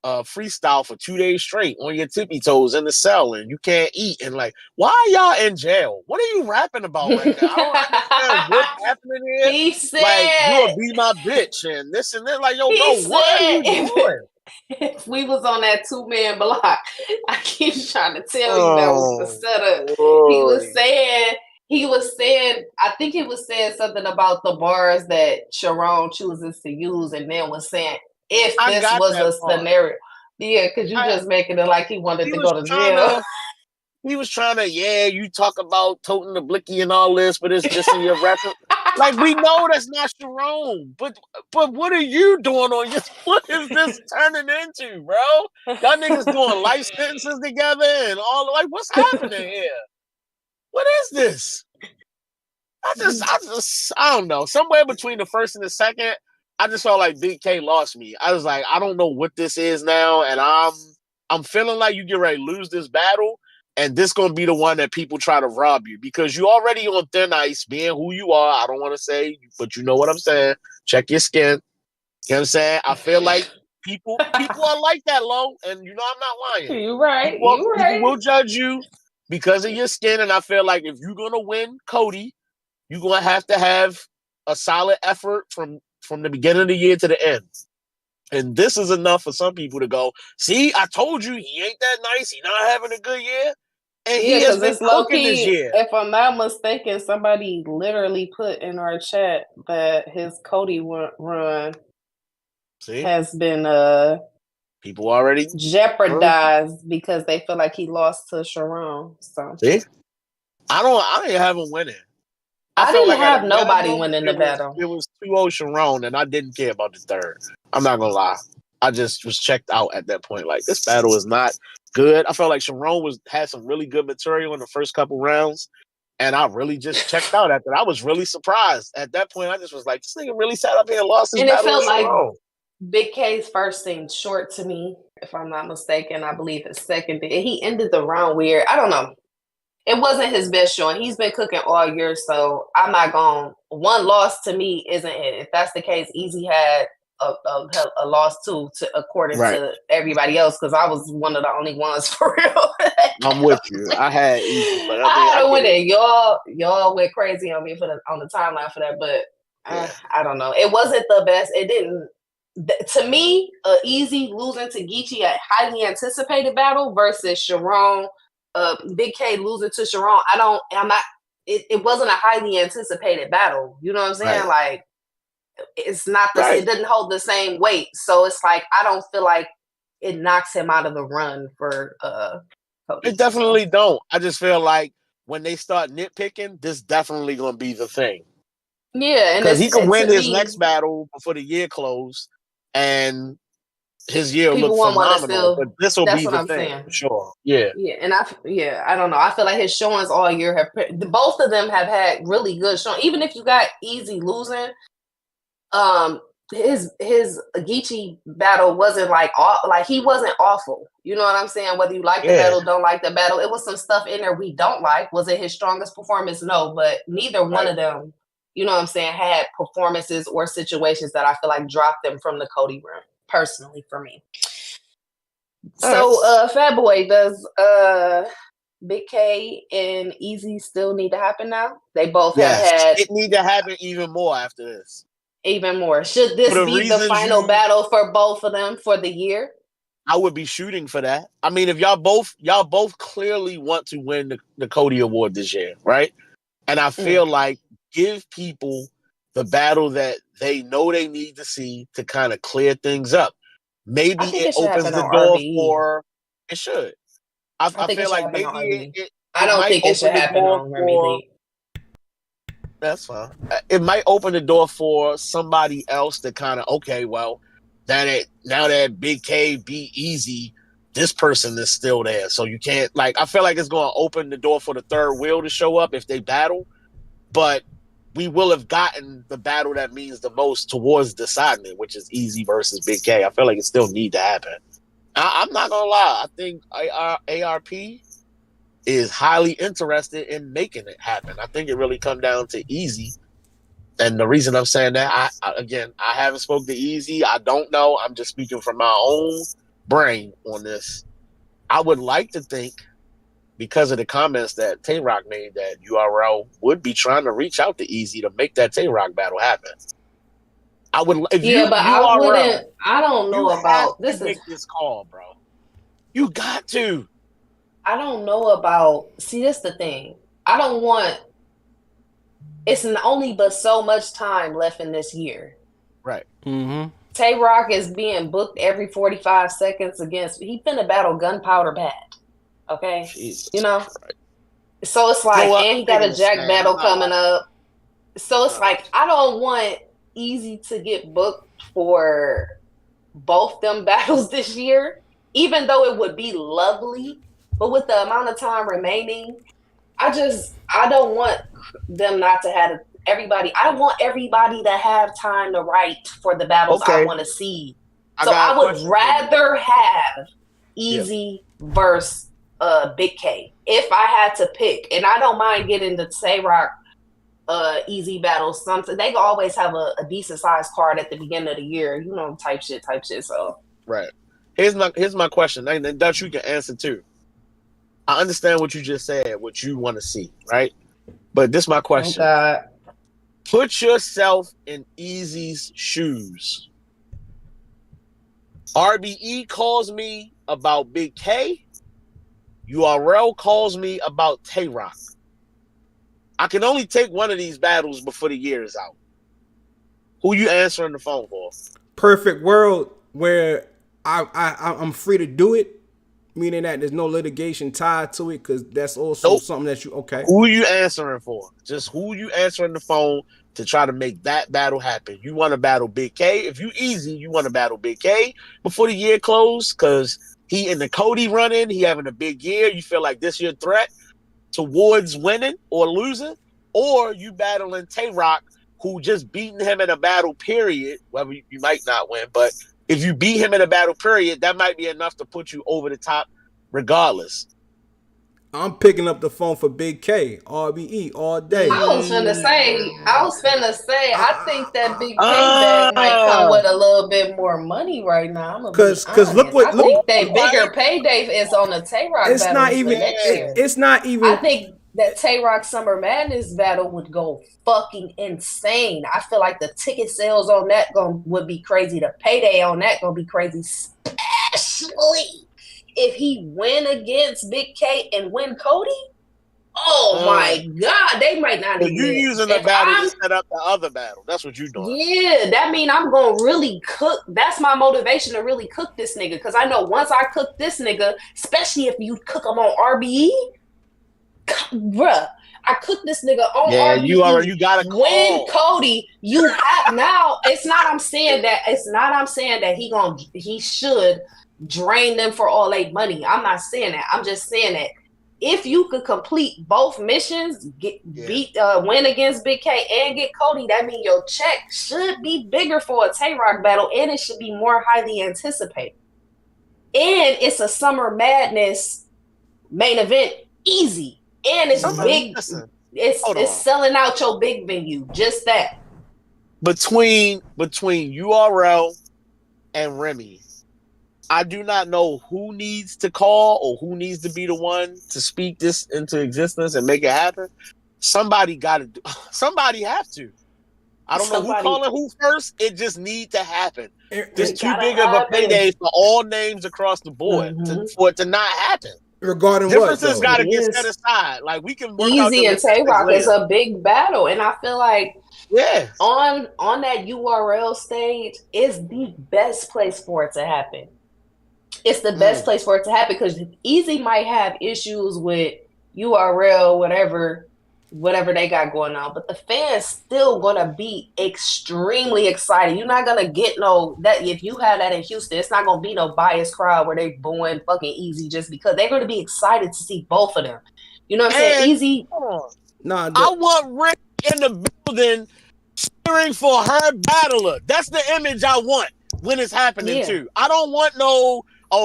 S2: freestyle for 2 days straight on your tippy toes in the cell and you can't eat and like, why are y'all in jail? What are you rapping about right now? I don't understand what's happening here.
S4: He said,
S2: like, you'll be my bitch and this and that. Like, yo, bro, what are you doing?
S4: If we was on that 2-man block, I keep trying to tell you that was the setup. He was saying, I think he was saying something about the bars that Charron chooses to use, and then was saying, if this was a scenario. Yeah, because you're just making it like he wanted to go to jail.
S2: He was trying to, you talk about toting the blicky and all this, but it's just in your record. Like, we know that's not Charron, but what are you doing on your? What is this turning into, bro? Y'all niggas doing life sentences together and all. Like, what's happening here? What is this? I don't know. Somewhere between the first and the second, I just felt like Big K lost me. I was like, I don't know what this is now, and I'm feeling like you get ready to lose this battle, and this gonna be the one that people try to rob you because you already on thin ice, being who you are. I don't want to say, but you know what I'm saying. Check your skin. You know what I'm saying? I feel like people are like that, Lo, and you know I'm not lying.
S4: You're right.
S2: People will judge you because of your skin, and I feel like if you're gonna win Cody, you're gonna have to have a solid effort from the beginning of the year to the end. And this is enough for some people to go, see, I told you he ain't that nice. He not having a good year. And he has been cooking this year.
S4: If I'm not mistaken, somebody literally put in our chat that his Cody run has been
S2: people already
S4: jeopardized because they feel like he lost to Charron. So
S2: see? I didn't have him winning.
S4: I didn't have nobody winning the battle.
S2: It was 2-0 Charron, and I didn't care about the third. I'm not gonna lie. I just was checked out at that point. Like, this battle is not good. I felt like Charron had some really good material in the first couple rounds, and I really just checked out after that. I was really surprised. At that point, I just was like, this nigga really sat up here and lost his battle. And it felt like
S4: Big K's first seemed short to me, if I'm not mistaken. I believe his second did. He ended the round weird. I don't know. It wasn't his best showing. He's been cooking all year, so I'm not going. One loss to me isn't it. If that's the case, Eazy had a loss too, according to everybody else, because I was one of the only ones for real.
S2: I'm with you. I had Eazy, but
S4: I went there. Y'all went crazy on me on the timeline for that, but I don't know. It wasn't the best. It didn't. To me, Eazy losing to Geechee, a highly anticipated battle versus Charron. Big K losing to Charron. It wasn't a highly anticipated battle. You know what I'm saying? Like, it's not it didn't hold the same weight. So it's like, I don't feel like it knocks him out of the run for Cody.
S2: It definitely don't. I just feel like when they start nitpicking, this definitely gonna be the thing.
S4: Yeah,
S2: because he can win his next battle before the year close, and his year will look phenomenal. But this will be the thing for sure. Yeah,
S4: and I don't know. I feel like his showings all year both of them have had really good showings. Even if you got Eazy losing, his Geechee battle wasn't like he wasn't awful. You know what I'm saying? Whether you like the battle, don't like the battle, it was some stuff in there we don't like. Was it his strongest performance? No, but neither one of them, you know what I'm saying, had performances or situations that I feel like dropped them from the Cody room. Personally, for me. So, Fat Boy, does Big K and Eazy still need to happen now? They both have had.
S2: It need to happen even more after this.
S4: Even more. Should this be the final battle for both of them for the year?
S2: I would be shooting for that. I mean, if y'all both clearly want to win the Cody Award this year, right? And I feel like give people the battle that they know they need to see to kind of clear things up. Maybe it opens the door for it should. I feel like maybe
S4: I don't think it should happen on Remy.
S2: That's fine. It might open the door for somebody else to kind of, okay, well, now that Big K beat Eazy, this person is still there. So you can't, I feel like it's going to open the door for the third wheel to show up if they battle. But we will have gotten the battle that means the most towards deciding it, which is Eazy versus Big K. I feel like it still need to happen. I'm not going to lie. I think ARP is highly interested in making it happen. I think it really come down to Eazy. And the reason I'm saying that, I haven't spoken to Eazy. I don't know. I'm just speaking from my own brain on this. I would like to think, because of the comments that Twork made, that URL would be trying to reach out to Eazy to make that Twork battle happen. I would, if
S4: I wouldn't. I don't know about this.
S2: Make this call, bro. You got to.
S4: I don't know about. See, that's the thing. I don't want. It's only but so much time left in this year.
S2: Right.
S3: Mm-hmm.
S4: Twork is being booked every 45 seconds against. He finna battle Gunpowder Bad. Okay,
S2: Jesus
S4: Christ. So it's like, and he got a Jack battle coming up. So it's like, I don't want Eazy to get booked for both them battles this year, even though it would be lovely. But with the amount of time remaining, I don't want them not to have everybody. I want everybody to have time to write for the battles I want to see. So I would rather have Eazy versus Big K if I had to pick. And I don't mind getting the Twork Eazy battles. Something they can always have a decent sized card at the beginning of the year, type shit. So
S2: right. Here's my question, and Dutch, you can answer too. I understand what you just said, what you want to see, right? But this is my question. Put yourself in Eazy's shoes. RBE calls me about Big K. URL calls me about Twork. I can only take one of these battles before the year is out. Who you answering the phone for?
S3: Perfect world where I'm free to do it. Meaning that there's no litigation tied to it, because that's also something that you
S2: Who you answering for? Just who you answering the phone to try to make that battle happen. You want to battle Big K. If you Eazy, you want to battle Big K before the year close, because he in the Cody running, he having a big year. You feel like this your threat towards winning or losing, or you battling Twork, who just beating him in a battle period. Well, you might not win, but if you beat him in a battle period, that might be enough to put you over the top regardless.
S3: I'm picking up the phone for Big K, RBE, all day.
S4: I was finna say, I think that Big K bag might come with a little bit more money right now.
S3: Because look,
S4: I think that bigger payday is on the Twork
S3: it's
S4: battle
S3: not even
S4: next year.
S3: It's not even.
S4: I think that Twork Summer Madness battle would go fucking insane. I feel like the ticket sales on that would be crazy. The payday on that gonna be crazy, especially if he win against Big K and win Cody. Oh my God, they might not even.
S2: You using the battle to set up the other battle. That's what you doing.
S4: Yeah, that mean I'm gonna really cook. That's my motivation to really cook this nigga, because I know once I cook this nigga, especially if you cook him on RBE, bruh, I cook this nigga on RBE.
S2: You gotta
S4: win Cody. You have now. It's not. I'm saying that he should drain them for all their money. I'm not saying that. I'm just saying that if you could complete both missions, win against Big K and get Cody, that means your check should be bigger for a Twork battle, and it should be more highly anticipated. And it's a Summer Madness main event, easy, and it's big. It's selling out your big venue. Just that.
S2: Between URL and Remy, I do not know who needs to call or who needs to be the one to speak this into existence and make it happen. Somebody got to. Somebody have to. I don't know who calling who first. It just needs to happen. It's too big of a payday for all names across the board for it to not happen.
S3: Regarding
S2: differences got to get set aside. Like we can work
S4: Eazy and Twork is a big battle, and I feel like on that URL stage is the best place for it to happen. It's the best place for it to happen because Eazy might have issues with URL, whatever they got going on, but the fans still gonna be extremely excited. You're not gonna get that if you have that in Houston, it's not gonna be no biased crowd where they booing fucking Eazy just because they're gonna be excited to see both of them. You know what I'm saying? Eazy.
S2: I want Rick in the building cheering for her battler. That's the image I want when it's happening too. I don't want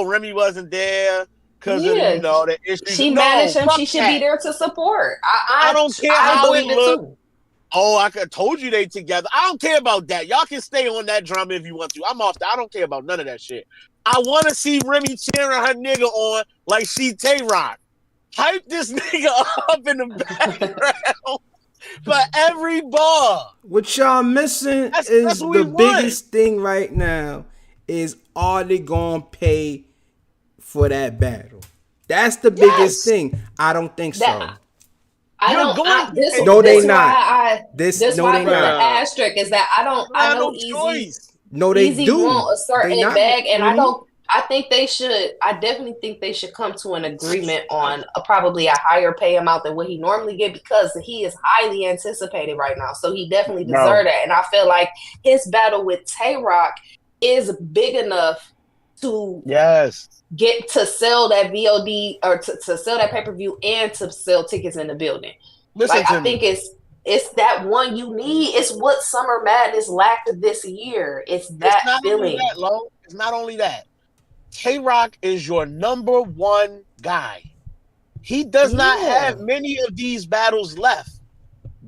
S2: Remy wasn't there. Because the issue.
S4: She managed him. She should be there to support.
S2: I don't care how it looks. I told you they together. I don't care about that. Y'all can stay on that drama if you want to. I'm off that. I don't care about none of that shit. I want to see Remy cheering her nigga on like she Twork. Hype this nigga up in the background for every bar.
S3: What y'all missing is the biggest thing right now is are they going to pay for that battle? That's the biggest thing. I don't think so.
S4: No,
S3: they not.
S4: This why I put the asterisk is that I know Eazy.
S3: No, they
S4: Eazy
S3: do.
S4: Want a certain bag, and I think they should. I definitely think they should come to an agreement on probably a higher pay amount than what he normally get because he is highly anticipated right now. So he definitely deserves that, and I feel like his battle with Twork is big enough to get to sell that VOD or to sell that pay-per-view and to sell tickets in the building. I think it's that one you need. It's what Summer Madness lacked this year. It's that feeling.
S2: It's not only that. Twork is your number one guy. He does not have many of these battles left.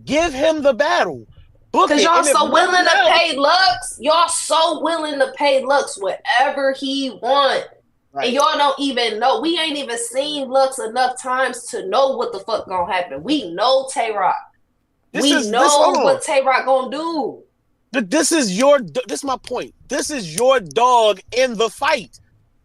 S2: Give him the battle.
S4: Because y'all so willing to pay Lux. Y'all so willing to pay Lux whatever he want. Right. And y'all don't even know. We ain't even seen Lux enough times to know what the fuck gonna happen. We know Twork. We know what Twork gonna do.
S2: But this is my point. This is your dog in the fight.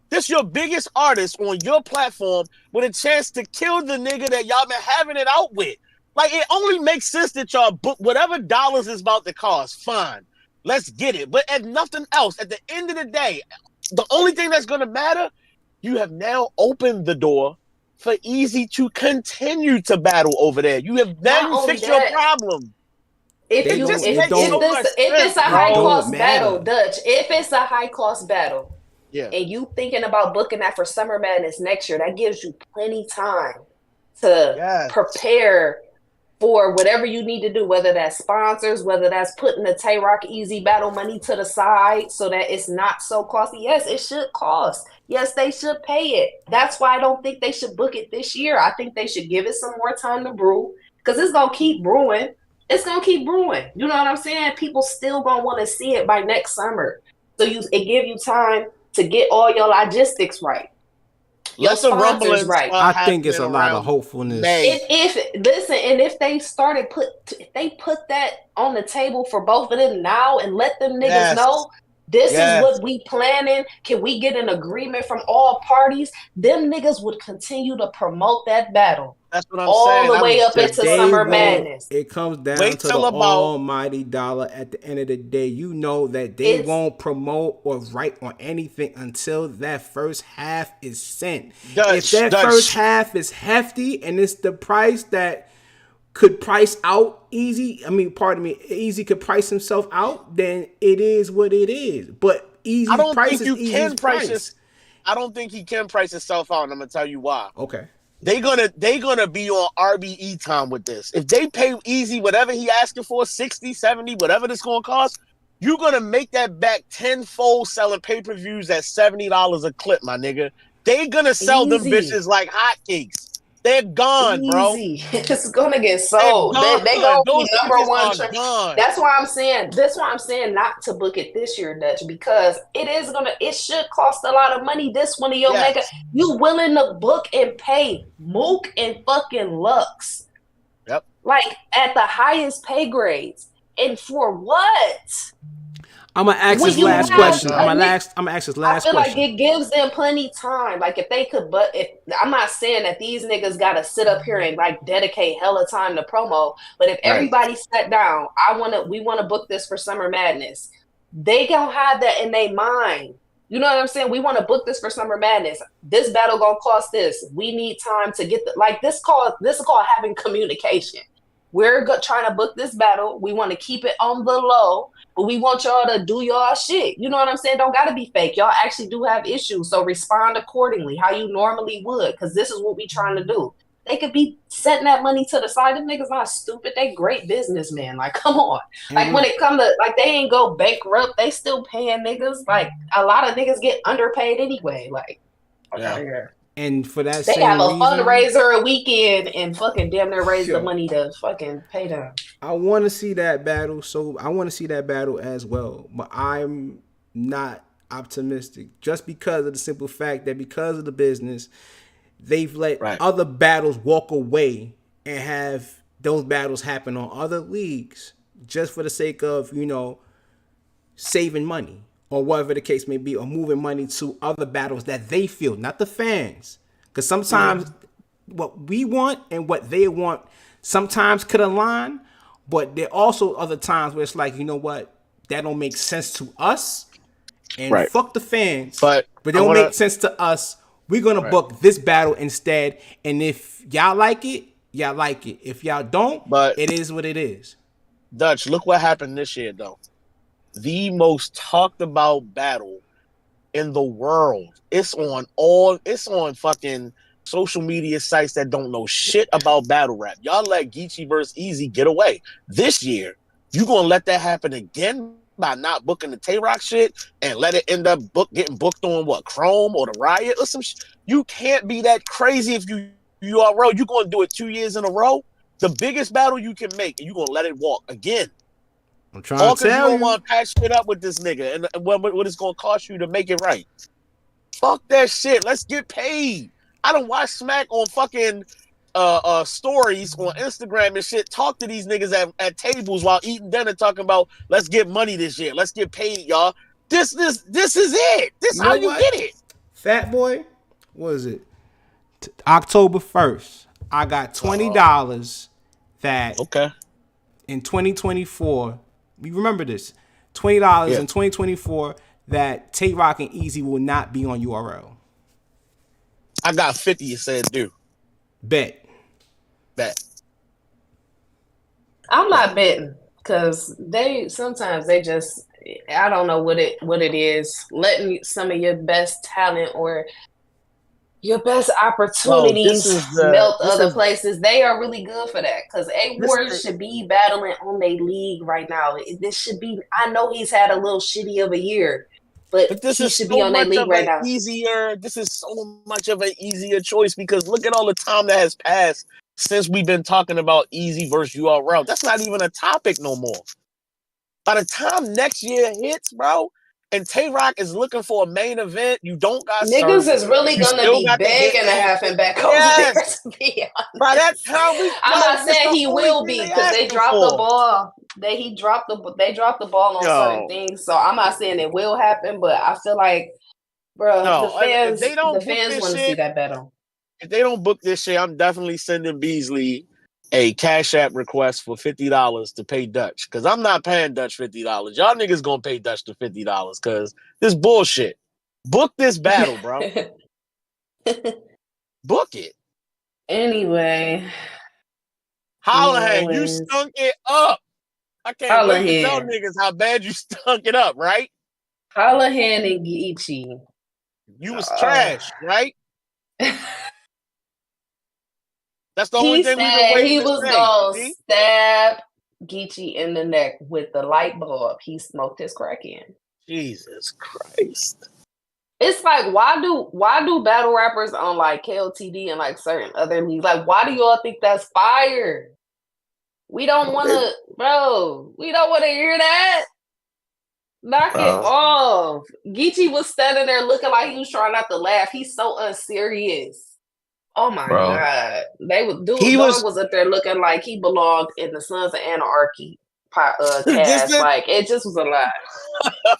S2: This your biggest artist on your platform with a chance to kill the nigga that y'all been having it out with. Like, it only makes sense that y'all book whatever dollars is about to cost. Fine. Let's get it. But at nothing else, at the end of the day, the only thing that's going to matter, you have now opened the door for Eazy to continue to battle over there. You have then fixed your problem.
S4: If it's a high-cost battle, Dutch, if it's a high-cost battle, and you thinking about booking that for Summer Madness next year, that gives you plenty time to prepare for whatever you need to do, whether that's sponsors, whether that's putting the Twork Eazy battle money to the side so that it's not so costly. Yes, it should cost. Yes, they should pay it. That's why I don't think they should book it this year. I think they should give it some more time to brew because it's going to keep brewing. It's going to keep brewing. You know what I'm saying? People still going to want to see it by next summer. So it give you time to get all your logistics right.
S2: Let the rumblings right.
S3: I think it's a lot of hopefulness.
S4: If they started they put that on the table for both of them now and let them niggas know this is what we planning. Can we get an agreement from all parties? Them niggas would continue to promote that battle.
S2: That's what I'm saying.
S4: All the way up into Summer Madness.
S3: It comes down to the almighty dollar. At the end of the day, you know that they won't promote or write on anything until that first half is sent. If that first half is hefty and it's the price that could price out Eazy, Eazy could price himself out, then it is what it is. But Eazy prices Eazy's price.
S2: I don't think he can price himself out, and I'm going to tell you why.
S3: Okay.
S2: They gonna be on RBE time with this. If they pay Eazy whatever he asking for, 60, 70, whatever this gonna cost, you're gonna make that back tenfold selling pay-per-views at $70 a clip, my nigga. They gonna sell them bitches like hotcakes. They're gone, bro.
S4: It's gonna get sold. They gonna be number one. That's why I'm saying. That's why I'm saying not to book it this year, Dutch, because it should cost a lot of money. This one of your mega. You willing to book and pay Mook and fucking Lux?
S2: Yep.
S4: Like at the highest pay grades, and for what?
S3: I'm gonna ask this last question. I'm gonna ask this last question.
S4: I feel like it gives them plenty time. Like if they could, but if I'm not saying that these niggas gotta sit up here and like dedicate hella time to promo, but if everybody sat down, we wanna book this for Summer Madness. They gonna have that in their mind. You know what I'm saying? We want to book this for Summer Madness. This battle gonna cost this. We need time to get this is called having communication. We're trying to book this battle. We want to keep it on the low, but we want y'all to do y'all shit. You know what I'm saying? Don't got to be fake. Y'all actually do have issues, so respond accordingly, how you normally would, because this is what we trying to do. They could be setting that money to the side. Them niggas not stupid. They great businessmen. Like, come on. Like, when it come to, like, they ain't go bankrupt. They still paying niggas. Like, a lot of niggas get underpaid anyway. Like,
S3: And for that
S4: they have a fundraiser a weekend and fucking damn near raise the money to fucking pay them.
S3: I want to see that battle. So I want to see that battle as well. But I'm not optimistic just because of the simple fact that because of the business, they've let other battles walk away and have those battles happen on other leagues just for the sake of, saving money. Or whatever the case may be, or moving money to other battles that they feel, not the fans. Because sometimes what we want and what they want sometimes could align, but there are also other times where it's like, you know what, that don't make sense to us, and fuck the fans, but it don't make sense to us. We're going to book this battle instead, and if y'all like it, y'all like it. If y'all don't, it is what it is.
S2: Dutch, look what happened this year, though. The most talked about battle in the world. It's on fucking social media sites that don't know shit about battle rap. Y'all let Geechee versus Eazy get away. This year, you gonna let that happen again by not booking the Twork shit and let it end up getting booked on what, Chrome or the Riot or some shit? You can't be that crazy if you URL. You gonna do it 2 years in a row? The biggest battle you can make, and you gonna let it walk again.
S3: I'm trying to tell you.
S2: You don't want to patch shit up with this nigga and what it's going to cost you to make it right. Fuck that shit. Let's get paid. I don't watch Smack on fucking stories on Instagram and shit. Talk to these niggas at tables while eating dinner talking about let's get money this year. Let's get paid, y'all. This is it. This is how you get it.
S3: Fat Boy, what is it? October 1st. I got $20 that in 2024. You remember this, $20 in 2024 that Twork and Eazy will not be on URL.
S2: I got 50. You said do.
S3: Bet.
S4: I'm not betting because sometimes they just, I don't know what it is, letting some of your best talent or your best opportunities melt other places. They are really good for that because A-Ward should be battling on their league right now. This should be, I know he's had a little shitty of a year, but
S2: this should be on their league right now. This is so much of an easier choice because look at all the time that has passed since we've been talking about Eazy versus URL. That's not even a topic no more. By the time next year hits, bro, and Twork is looking for a main event, you don't got
S4: niggas is really gonna be begging to have him back over there. To be honest,
S2: by that time
S4: I'm not saying he will be because they dropped the ball. They dropped the ball on certain things. So I'm not saying it will happen, but I feel like, bro, the fans want to see that battle.
S2: If they don't book this shit, I'm definitely sending Beasley a Cash App request for $50 to pay Dutch. Because I'm not paying Dutch $50. Y'all niggas gonna pay Dutch the $50 because this bullshit. Book this battle, bro. Book it.
S4: Anyway.
S2: Hollahan, you stunk it up. I can't wait to tell niggas how bad you stunk it up, right?
S4: Hollahan and Geechee.
S2: You was trash, right? That's the only thing we've been
S4: said
S2: waiting
S4: he
S2: to
S4: was
S2: say.
S4: gonna
S2: See?
S4: stab Geechee in the neck with the light bulb he smoked his crack in.
S2: Jesus Christ.
S4: It's like, why do battle rappers on like KLTD and like certain other leagues, like, why do y'all think that's fire? We don't want to, bro. We don't want to hear that. Knock it off. Geechee was standing there looking like he was trying not to laugh. He's so unserious. Oh my God. Dog was up there looking like he belonged in the Sons of Anarchy cast. Like, it just was a lot.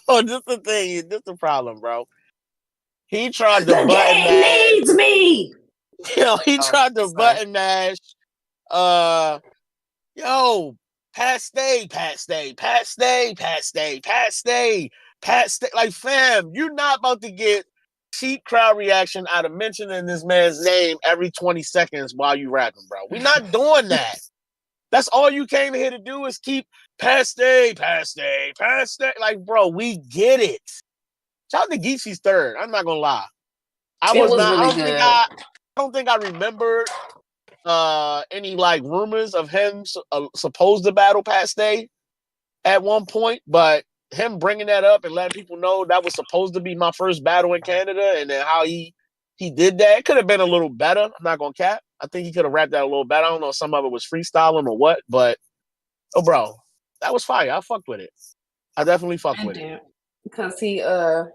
S2: Oh, just the thing. Just the problem, bro. He tried to
S4: button mash. Needs me.
S2: He tried to button mash. Pat stay. Like, fam, you're not about to get cheap crowd reaction out of mentioning this man's name every 20 seconds while you rapping, bro. We're not doing that. That's all you came here to do is keep Pat stay. Like, bro, we get it. Shout out to Geechee's third. I'm not gonna lie. I don't think I remembered any like rumors of him supposed to battle Pat Stay at one point, but him bringing that up and letting people know that was supposed to be my first battle in Canada, and then how he did that, it could have been a little better. I'm not gonna cap. I think he could have rapped that a little better. I don't know if some of it was freestyling or what, but bro, that was fire. I fucked with it. I definitely fucked with it.
S4: Because he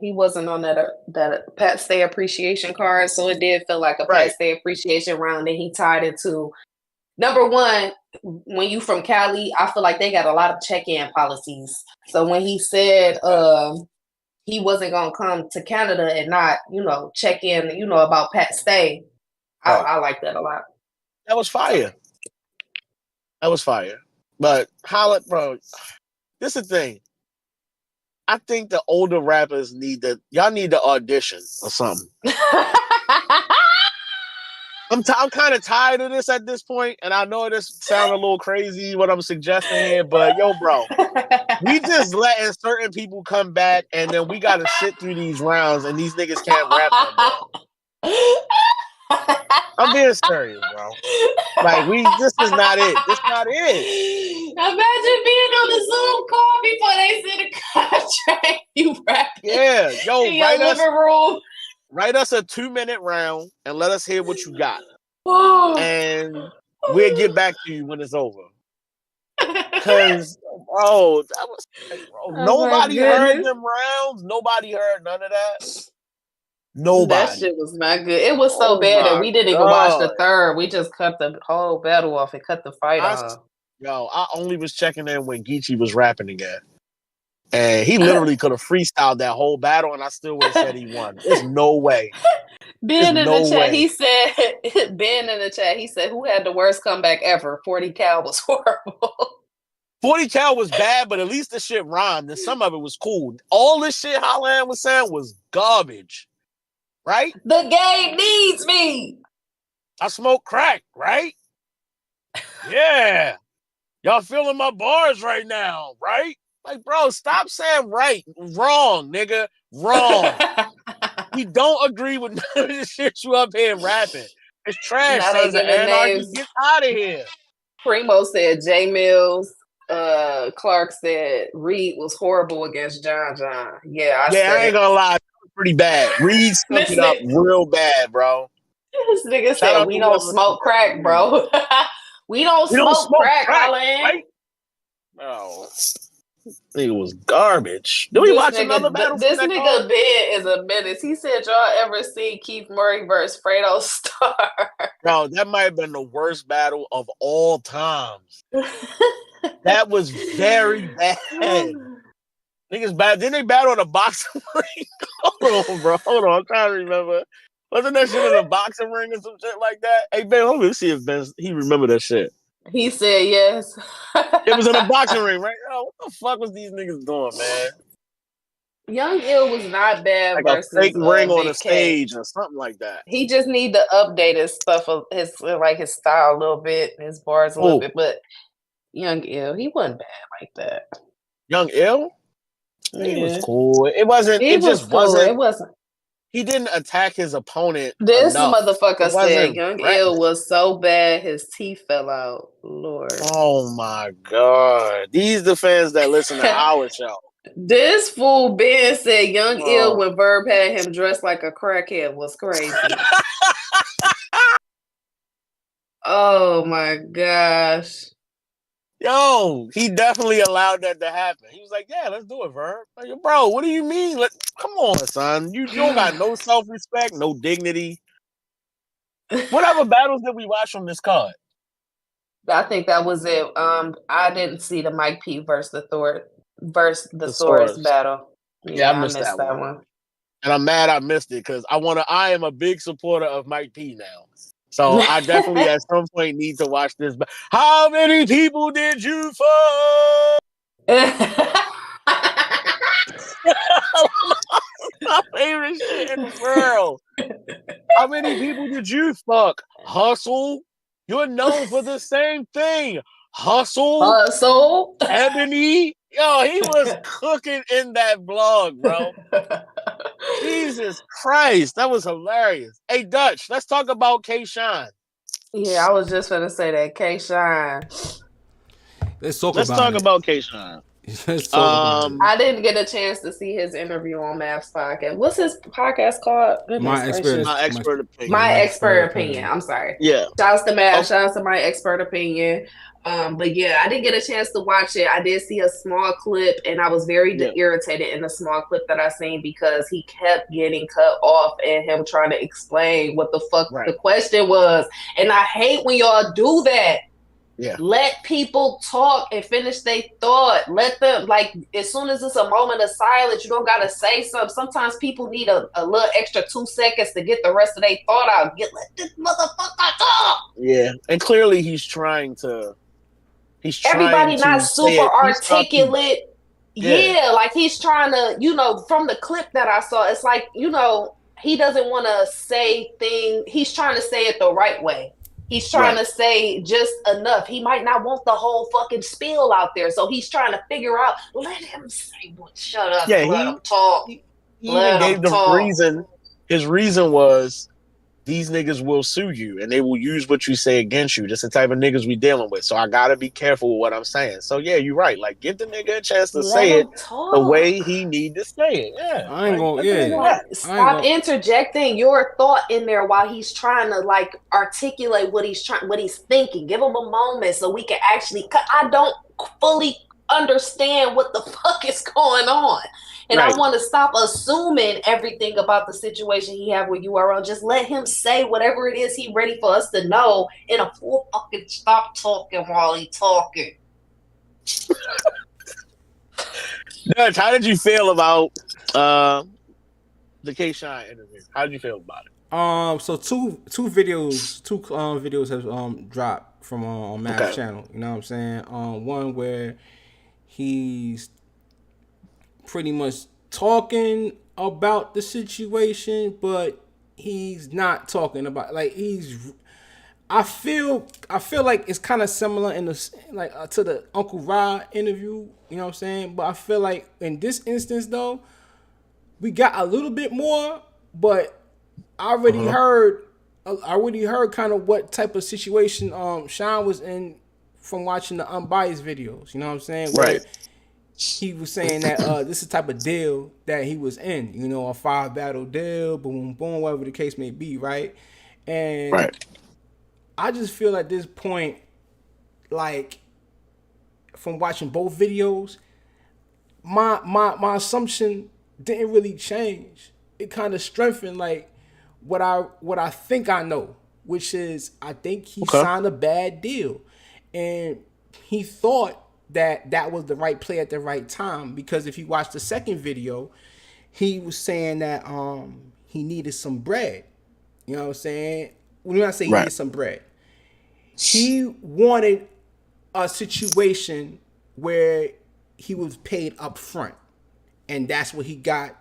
S4: wasn't on that Pat Stay appreciation card, so it did feel like a Pat Stay appreciation round. And he tied into number one. When you from Cali, I feel like they got a lot of check-in policies. So when he said he wasn't gonna come to Canada and not, check in, about Pat Stay, I like that a lot.
S2: That was fire. But holla, bro. This is the thing. I think the older rappers need to audition or something. I'm kind of tired of this at this point, and I know this sounds a little crazy what I'm suggesting here, but yo, bro, we just letting certain people come back, and then we got to sit through these rounds, and these niggas can't rap no more. I'm being serious, bro. Like, this is not it. This not it.
S4: Imagine being on the Zoom call before they send a contract. You rap.
S2: Yeah, yo, write us a 2-minute round and let us hear what you got. And we'll get back to you when it's over. Because, bro, that was nobody heard them rounds. Nobody heard none of that. Nobody.
S4: That shit was not good. It was so bad that we didn't even watch the third. We just cut the whole battle off and cut the fight off.
S2: Yo, I only was checking in when Geechee was rapping again. And he literally could have freestyled that whole battle, and I still would have said he won. There's no way.
S4: Ben in the chat, he said, who had the worst comeback ever? 40 Cal was horrible.
S2: 40 Cal was bad, but at least the shit rhymed, and some of it was cool. All this shit Holland was saying was garbage. Right?
S4: The game needs me.
S2: I smoke crack, right? Yeah. Y'all feeling my bars right now, right? Like, bro, stop saying right. Wrong, nigga. Wrong. We don't agree with none of the shit you up here rapping. It's trash, Sons of Anarchy. Get out of here.
S4: Primo said J Mills. Clark said Reed was horrible against John. Yeah,
S2: I ain't gonna lie. Pretty bad. Reed stuck it up real bad, bro.
S4: This nigga said we don't smoke crack, bro. we don't smoke crack, Holland. Right?
S2: Oh, nigga was garbage. Do we watch another battle?
S4: This nigga Ben is a menace. He said, y'all ever see Keith Murray versus Fredo Starr?
S2: Bro, that might have been the worst battle of all times. That was very bad. Niggas bad. Didn't they battle in a boxing ring? Hold on, bro. Hold on. I'm trying to remember. Wasn't that shit in a boxing ring or some shit like that? Hey, Ben, let me see if he remember that shit.
S4: He said yes.
S2: It was in a boxing ring, right? Oh, what the fuck was these niggas doing, man?
S4: Young Ill was not bad
S2: like
S4: versus
S2: a fake ring on
S4: the
S2: stage or something like that.
S4: He just need to update his stuff, his style a little bit, his bars a little bit. But Young Ill, he wasn't bad like that.
S2: Young Ill?
S4: Yeah.
S2: It was cool. It wasn't. It just wasn't.
S4: It wasn't.
S2: he didn't attack his opponent
S1: This
S2: enough.
S1: motherfucker said Young Ill was so bad his teeth fell out. Lord.
S2: Oh my God. These the fans that listen to our show.
S1: This fool Ben said Young Ill when Verb had him dressed like a crackhead was crazy. Oh my gosh.
S2: Yo, he definitely allowed that to happen. He was like, yeah, let's do it, Verb. Like, bro, what do you mean? Come on, son. You don't got no self-respect, no dignity. What other battles did we watch from this card?
S1: I think that was it. I didn't see the Mike P versus the Saurus battle.
S2: Yeah, I missed that one. And I'm mad I missed it because I am a big supporter of Mike P now. So I definitely at some point need to watch this. How many people did you fuck? My favorite shit in the world. How many people did you fuck? Hustle. You're known for the same thing. Hustle. Ebony. Yo, he was cooking in that vlog, bro. Jesus Christ, that was hilarious. Hey, Dutch, let's talk about K-Shine.
S1: Yeah, I was just gonna say that K-Shine.
S3: Let's talk
S2: about K-Shine.
S1: I didn't get a chance to see his interview on Mav's podcast. What's his podcast called?
S2: My expert opinion.
S1: My expert opinion. I'm sorry.
S2: Yeah.
S1: Shouts to Mav. Shouts to my expert opinion. But yeah, I didn't get a chance to watch it. I did see a small clip, and I was very irritated in the small clip that I seen because he kept getting cut off and him trying to explain what the fuck the question was. And I hate when y'all do that.
S2: Yeah.
S1: Let people talk and finish their thought. Let them, like, as soon as it's a moment of silence, you don't gotta say something. Sometimes people need a little extra 2 seconds to get the rest of their thought out. Let this motherfucker talk.
S2: Yeah, and clearly he's trying to.
S1: Everybody not super articulate. Yeah, like he's trying to, from the clip that I saw, it's like, he doesn't want to say things. He's trying to say it the right way. He's trying to say just enough. He might not want the whole fucking spiel out there. So he's trying to figure out, let him say what, shut up, let him talk.
S2: He even gave the reason. His reason was, these niggas will sue you and they will use what you say against you. That's the type of niggas we dealing with. So I gotta be careful with what I'm saying. So yeah, you're right. Like, give the nigga a chance to say it the way he need to say it. Yeah.
S3: I ain't gonna
S1: stop interjecting your thought in there while he's trying to like articulate what he's thinking. Give him a moment so we can actually I don't fully understand what the fuck is going on. And I want to stop assuming everything about the situation he had with URL. Just let him say whatever it is he ready for us to know in a full fucking stop talking while he talking.
S2: Dutch, how did you feel about the K-Shine interview? How did you feel about it?
S3: So two videos have dropped from on Matt's channel. You know what I'm saying? One where he's pretty much talking about the situation, but he's not talking about I feel like it's kind of similar in the to the Uncle Ra interview, you know what I'm saying? But I feel like in this instance though, we got a little bit more, but I already heard kind of what type of situation Sean was in from watching the unbiased videos, you know what I'm saying? Where he was saying that this is the type of deal that he was in, a 5 battle deal, boom, boom, whatever the case may be, right? And I just feel at this point, like, from watching both videos, my assumption didn't really change. It kind of strengthened, like, what I think I know, which is I think he signed a bad deal, and he thought that was the right play at the right time, because if you watch the second video, he was saying that he needed some bread. You know what I'm saying? When I say he needed some bread, he wanted a situation where he was paid up front, and that's what he got.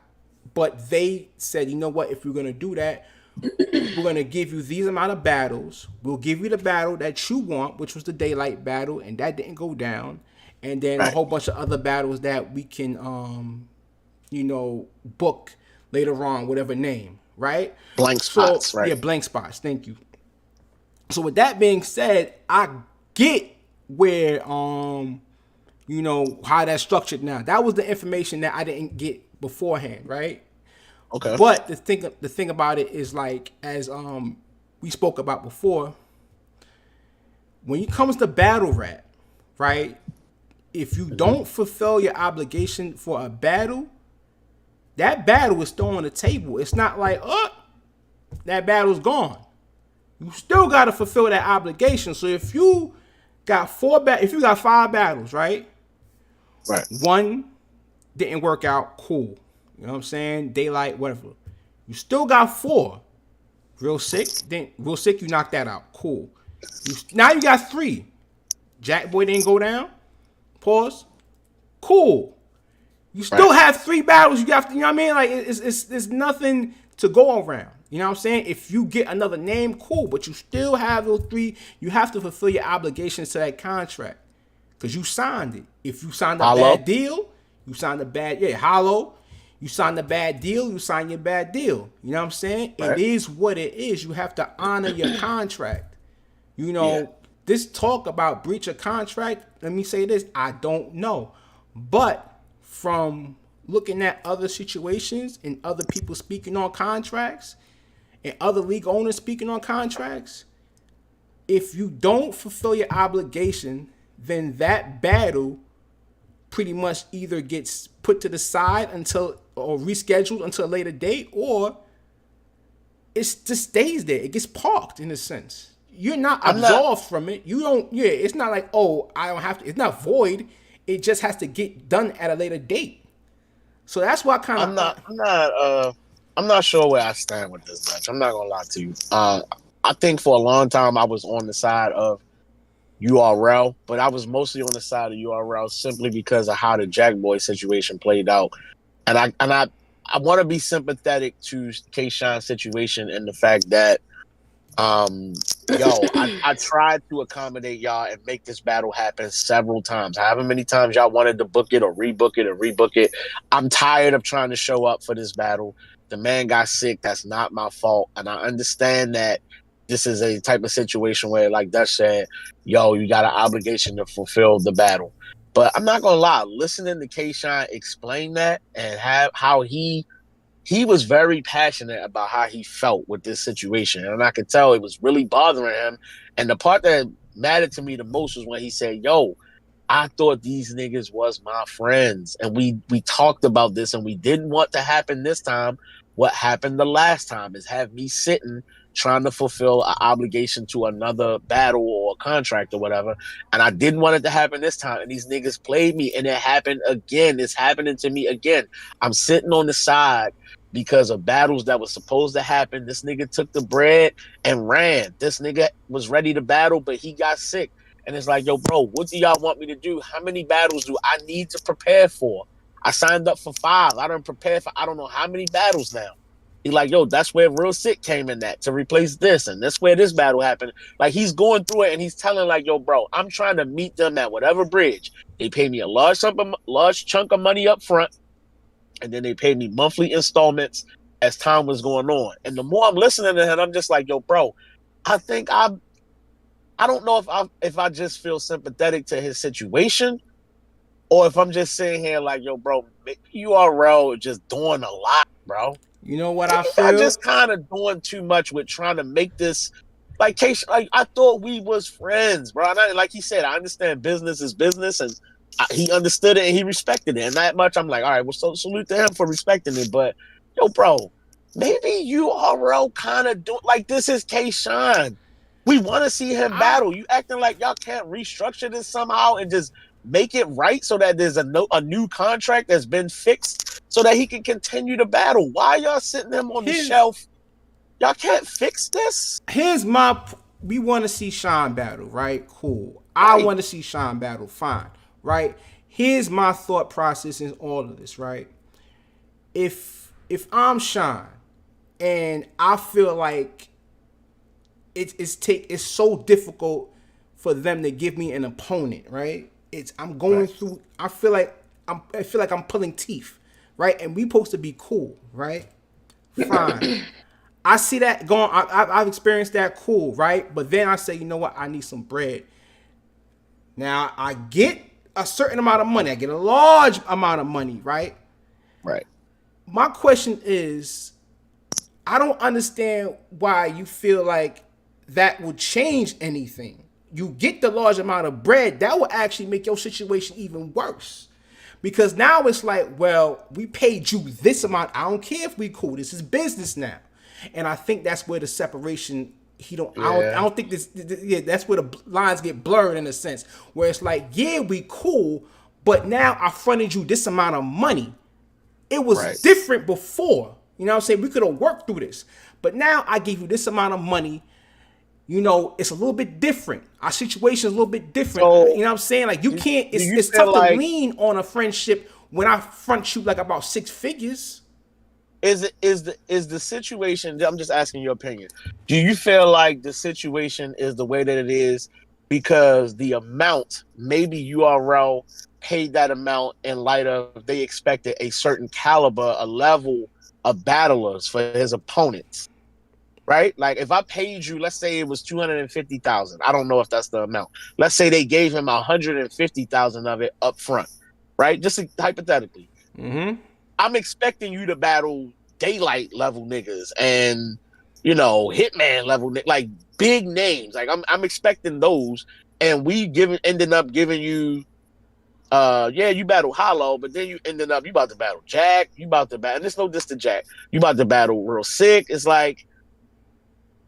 S3: But they said, you know what, if we're gonna do that, we're going to give you these amount of battles. We'll give you the battle that you want, which was the daylight battle, and that didn't go down. And then a whole bunch of other battles that we can, book later on, whatever name. right?
S2: Blank spots,
S3: So,
S2: right?
S3: Yeah, blank spots. Thank you. So with that being said, I get where you know how that's structured now. That was the information that I didn't get beforehand, right?
S2: Okay.
S3: But the thing about it is like as we spoke about before, when it comes to battle rap, right? If you don't fulfill your obligation for a battle, that battle is still on the table. It's not like, oh, that battle's gone. You still got to fulfill that obligation. So if you got if you got 5 battles, right?
S2: Right.
S3: One didn't work out, cool. You know what I'm saying? Daylight, whatever. You still got 4. Real sick, you knocked that out. Cool. Now you got 3. Jack Boy didn't go down. Pause. Cool. You still have 3 battles. You have to, you know what I mean? Like it's nothing to go around. You know what I'm saying? If you get another name, cool. But you still have those 3. You have to fulfill your obligations to that contract. Because you signed it. If you signed a bad deal, you signed a bad, hollow. You signed a bad deal, you sign your bad deal. You know what I'm saying? Right. It is what it is. You have to honor your contract. You know, this talk about breach of contract, let me say this, I don't know. But from looking at other situations and other people speaking on contracts and other league owners speaking on contracts, if you don't fulfill your obligation, then that battle pretty much either gets put to the side or rescheduled until a later date, or it just stays there. It gets parked in a sense. You're not absolved from it. You don't. Yeah, it's not like, oh, I don't have to. It's not void. It just has to get done at a later date. So that's why I'm
S2: not sure where I stand with this match. I'm not gonna lie to you. I think for a long time I was on the side of URL, but I was mostly on the side of URL simply because of how the Jack Boy situation played out. And I want to be sympathetic to K-Shine's situation and the fact that I tried to accommodate y'all and make this battle happen several times. However many times y'all wanted to book it or rebook it. I'm tired of trying to show up for this battle. The man got sick. That's not my fault. And I understand that this is a type of situation where, like Dutch said, you got an obligation to fulfill the battle. But I'm not gonna lie, listening to K-Shine explain that and how he was very passionate about how he felt with this situation. And I could tell it was really bothering him. And the part that mattered to me the most was when he said, I thought these niggas was my friends. And we talked about this and we didn't want to happen this time. What happened the last time is have me sitting trying to fulfill an obligation to another battle or a contract or whatever. And I didn't want it to happen this time. And these niggas played me and it happened again. It's happening to me again. I'm sitting on the side because of battles that was supposed to happen. This nigga took the bread and ran. This nigga was ready to battle, but he got sick. And it's like, bro, what do y'all want me to do? How many battles do I need to prepare for? I signed up for 5. I done prepared for I don't know how many battles now. He's like, that's where Real Sick came in at to replace this. And that's where this battle happened. Like, he's going through it and he's telling like, bro, I'm trying to meet them at whatever bridge. They pay me a large chunk of money up front. And then they paid me monthly installments as time was going on. And the more I'm listening to him, I'm just like, bro, I think I don't know if I just feel sympathetic to his situation or if I'm just sitting here like, bro, URL just doing a lot, bro.
S3: You know what I feel?
S2: I just kind of doing too much with trying to make this like I thought we was friends, bro. And like he said, I understand business is business, and he understood it and he respected it. And that much, I'm like, all right, well, so salute to him for respecting it. But bro, maybe URL kind of do like this is K-Shine. We want to see him battle. You acting like y'all can't restructure this somehow and just make it right so that there's a new contract that's been fixed so that he can continue to battle. Why y'all sitting him on the shelf? Y'all can't fix this?
S3: We want to see Sean battle, right? Cool. I want to see Sean battle, fine, right? Here's my thought process in all of this, right? If I'm Sean and I feel like it's so difficult for them to give me an opponent, right? I'm going through. I feel like I'm pulling teeth, right? And we supposed to be cool, right? Fine. I see that going. I've experienced that. Cool, right? But then I say, you know what? I need some bread. Now I get a certain amount of money. I get a large amount of money, right?
S2: Right.
S3: My question is, I don't understand why you feel like that would change anything. You get the large amount of bread, that will actually make your situation even worse. Because now it's like, well, we paid you this amount. I don't care if we cool. This is business now. And I think that's where the separation, I don't think that's where the lines get blurred in a sense. Where it's like, yeah, we cool, but now I fronted you this amount of money. It was different before. You know what I'm saying? We could have worked through this. But now I gave you this amount of money. You know, it's a little bit different. Our situation is a little bit different. So, you know what I'm saying? Like, it's tough to lean on a friendship when I front you like about 6 figures.
S2: Is the situation, I'm just asking your opinion. Do you feel like the situation is the way that it is because the amount, maybe URL paid that amount in light of they expected a certain caliber, a level of battlers for his opponents? Right? Like if I paid you, let's say it was 250,000. I don't know if that's the amount. Let's say they gave him 150,000 of it up front, right? Just hypothetically.
S3: Mm-hmm.
S2: I'm expecting you to battle daylight level niggas and, you know, hitman level, like big names. Like I'm expecting those, and we ended up giving you, you battle Hollow, but then you about to battle Jack. You about to battle, and there's no diss to Jack. You about to battle Real Sick. It's like,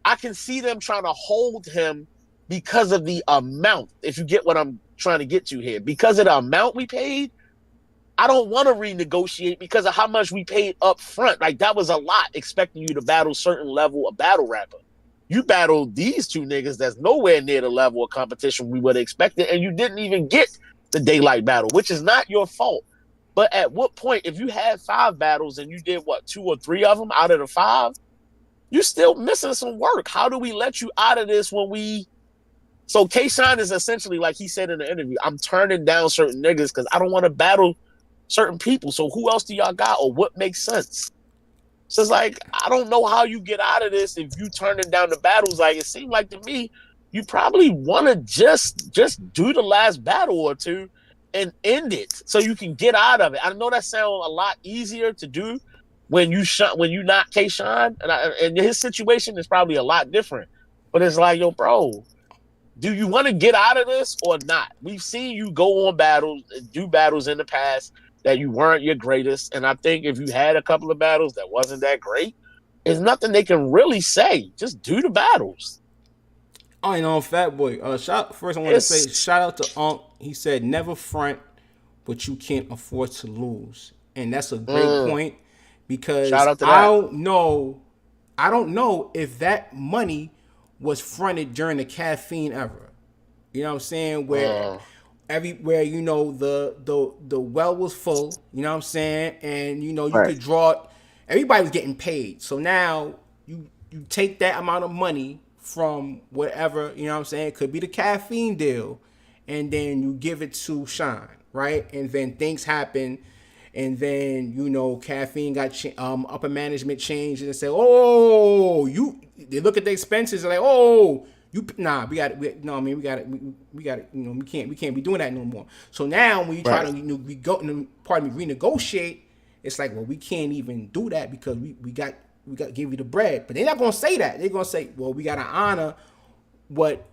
S2: I can see them trying to hold him because of the amount. If you get what I'm trying to get to here, because of the amount we paid, I don't want to renegotiate because of how much we paid up front. Like that was a lot, expecting you to battle certain level of battle rapper. You battled these two niggas that's nowhere near the level of competition we would have expected, and you didn't even get the daylight battle, which is not your fault. But at what point, if you had 5 battles and you did 2 or 3 of them out of the 5, you're still missing some work. How do we let you out of this when we... So K-Shine is essentially, like he said in the interview, I'm turning down certain niggas because I don't want to battle certain people. So who else do y'all got, or what makes sense? So it's like, I don't know how you get out of this if you turning down the battles. Like, it seemed like to me, you probably want to just do the last battle or 2 and end it so you can get out of it. I know that sounds a lot easier to do when you not K-Shine, and his situation is probably a lot different. But it's like, yo, bro, do you want to get out of this or not? We've seen you go on battles, do battles in the past that you weren't your greatest, and I think if you had a couple of battles that wasn't that great, there's nothing they can really say. Just do the battles.
S3: Oh, you know, Fat Boy. First, I want to say shout out to Unc. He said, "Never front, but you can't afford to lose," and that's a great point. Because I don't know if that money was fronted during the caffeine era. You know what I'm saying? Where everywhere, you know, the well was full, you know what I'm saying? And you know, you could draw, everybody was getting paid. So now you take that amount of money from whatever, you know what I'm saying? It could be the caffeine deal, and then you give it to Shine, right? And then things happen. And then, you know, caffeine got upper management changed and they say, they look at the expenses and like, we got it, you know, we can't be doing that no more. So now when you try to, renegotiate, it's like, well, we can't even do that because we got to give you the bread. But they're not gonna say that. They're gonna say, well, we gotta honor what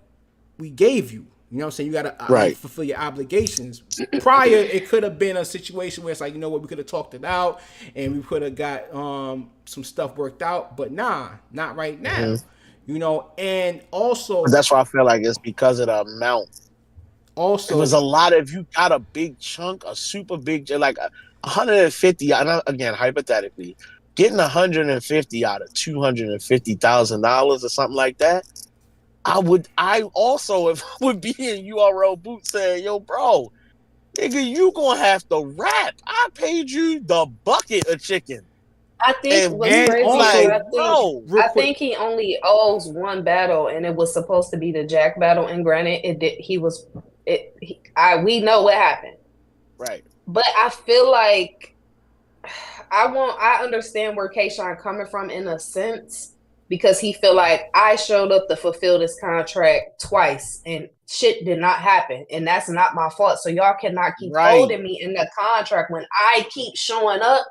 S3: we gave you. You know what I'm saying? You got to fulfill your obligations. Prior, it could have been a situation where it's like, you know what, we could have talked it out and we could have got some stuff worked out. But nah, not right now. Mm-hmm. You know, and also...
S2: But that's why I feel like it's because of the amount.
S3: Also...
S2: It was a lot. If you got a big chunk, a super big, like 150, again, hypothetically, getting 150 out of $250,000 or something like that, I also, if I would be in URL Boot saying, yo, bro, nigga, you gonna have to rap. I paid you the bucket of chicken.
S4: I think what's crazy is I think he only owes 1 battle, and it was supposed to be the Jack battle. And granted, we know what happened.
S2: Right.
S4: But I feel like I understand where K-Shine coming from in a sense, because he feel like I showed up to fulfill this contract twice and shit did not happen, and that's not my fault. So y'all cannot keep holding me in the contract when I keep showing up,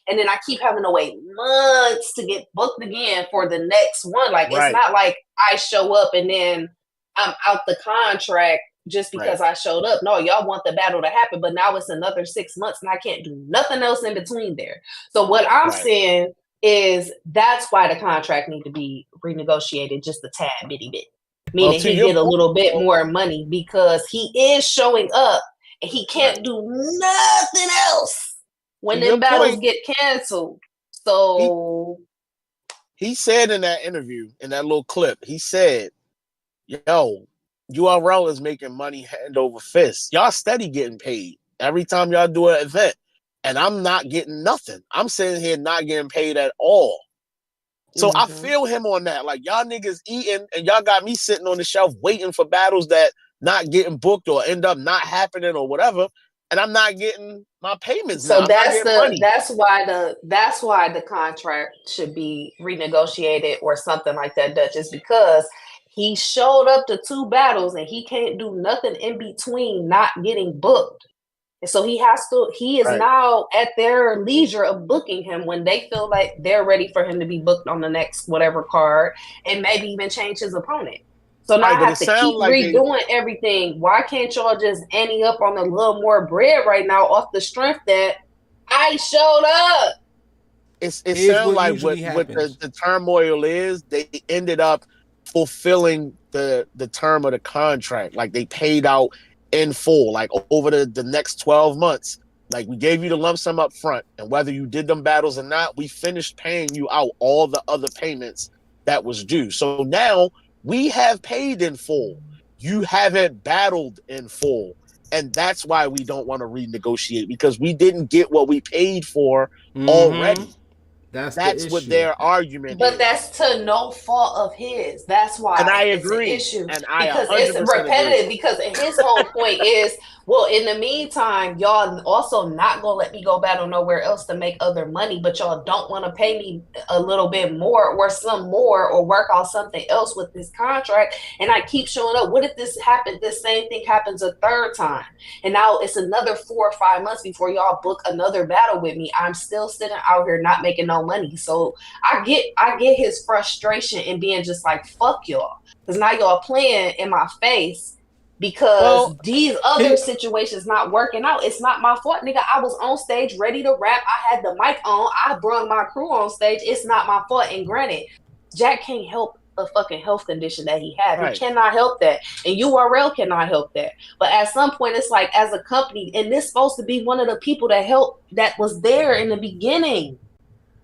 S4: and then I keep having to wait months to get booked again for the next one. Like it's not like I show up and then I'm out the contract just because I showed up. No, y'all want the battle to happen, but now it's another 6 months and I can't do nothing else in between there. So what I'm saying is that's why the contract need to be renegotiated just a tad bitty bit. Meaning he get a little bit more money because he is showing up and he can't do nothing else when the battles get canceled. So
S2: he said in that interview, in that little clip, he said, yo, URL is making money hand over fist. Y'all steady getting paid every time y'all do an event. And I'm not getting nothing. I'm sitting here not getting paid at all. So I feel him on that. Like, y'all niggas eating and y'all got me sitting on the shelf waiting for battles that not getting booked or end up not happening or whatever. And I'm not getting my payments now.
S4: So that's why the contract should be renegotiated or something like that, Dutch, is because he showed up to 2 battles and he can't do nothing in between not getting booked. And so he is now at their leisure of booking him when they feel like they're ready for him to be booked on the next whatever card and maybe even change his opponent. So now I have to keep redoing everything. Why can't y'all just ante up on a little more bread right now off the strength that I showed up?
S2: It sounds like what the turmoil is, they ended up fulfilling the term of the contract. Like they paid out in full, like over the next 12 months. Like we gave you the lump sum up front, and whether you did them battles or not, we finished paying you out all the other payments that was due. So now we have paid in full. You haven't battled in full. And that's why we don't want to renegotiate, because we didn't get what we paid for already. That's what their argument is.
S4: But that's to no fault of his. That's why
S2: and I agree.
S4: It's an issue.
S2: And I
S4: because it's repetitive.
S2: Agree.
S4: Because his whole point is, well, in the meantime, y'all also not gonna let me go battle nowhere else to make other money, but y'all don't want to pay me a little bit more or some more or work on something else with this contract. And I keep showing up. What if this same thing happens a third time? And now it's another 4 or 5 months before y'all book another battle with me. I'm still sitting out here not making no money. So I get his frustration and being just like, fuck y'all. Because now y'all playing in my face because these other situations not working out. It's not my fault, nigga. I was on stage ready to rap. I had the mic on. I brought my crew on stage. It's not my fault. And granted, Jack can't help a fucking health condition that he had. He cannot help that. And URL cannot help that. But at some point, it's like, as a company, and this supposed to be one of the people that was there in the beginning.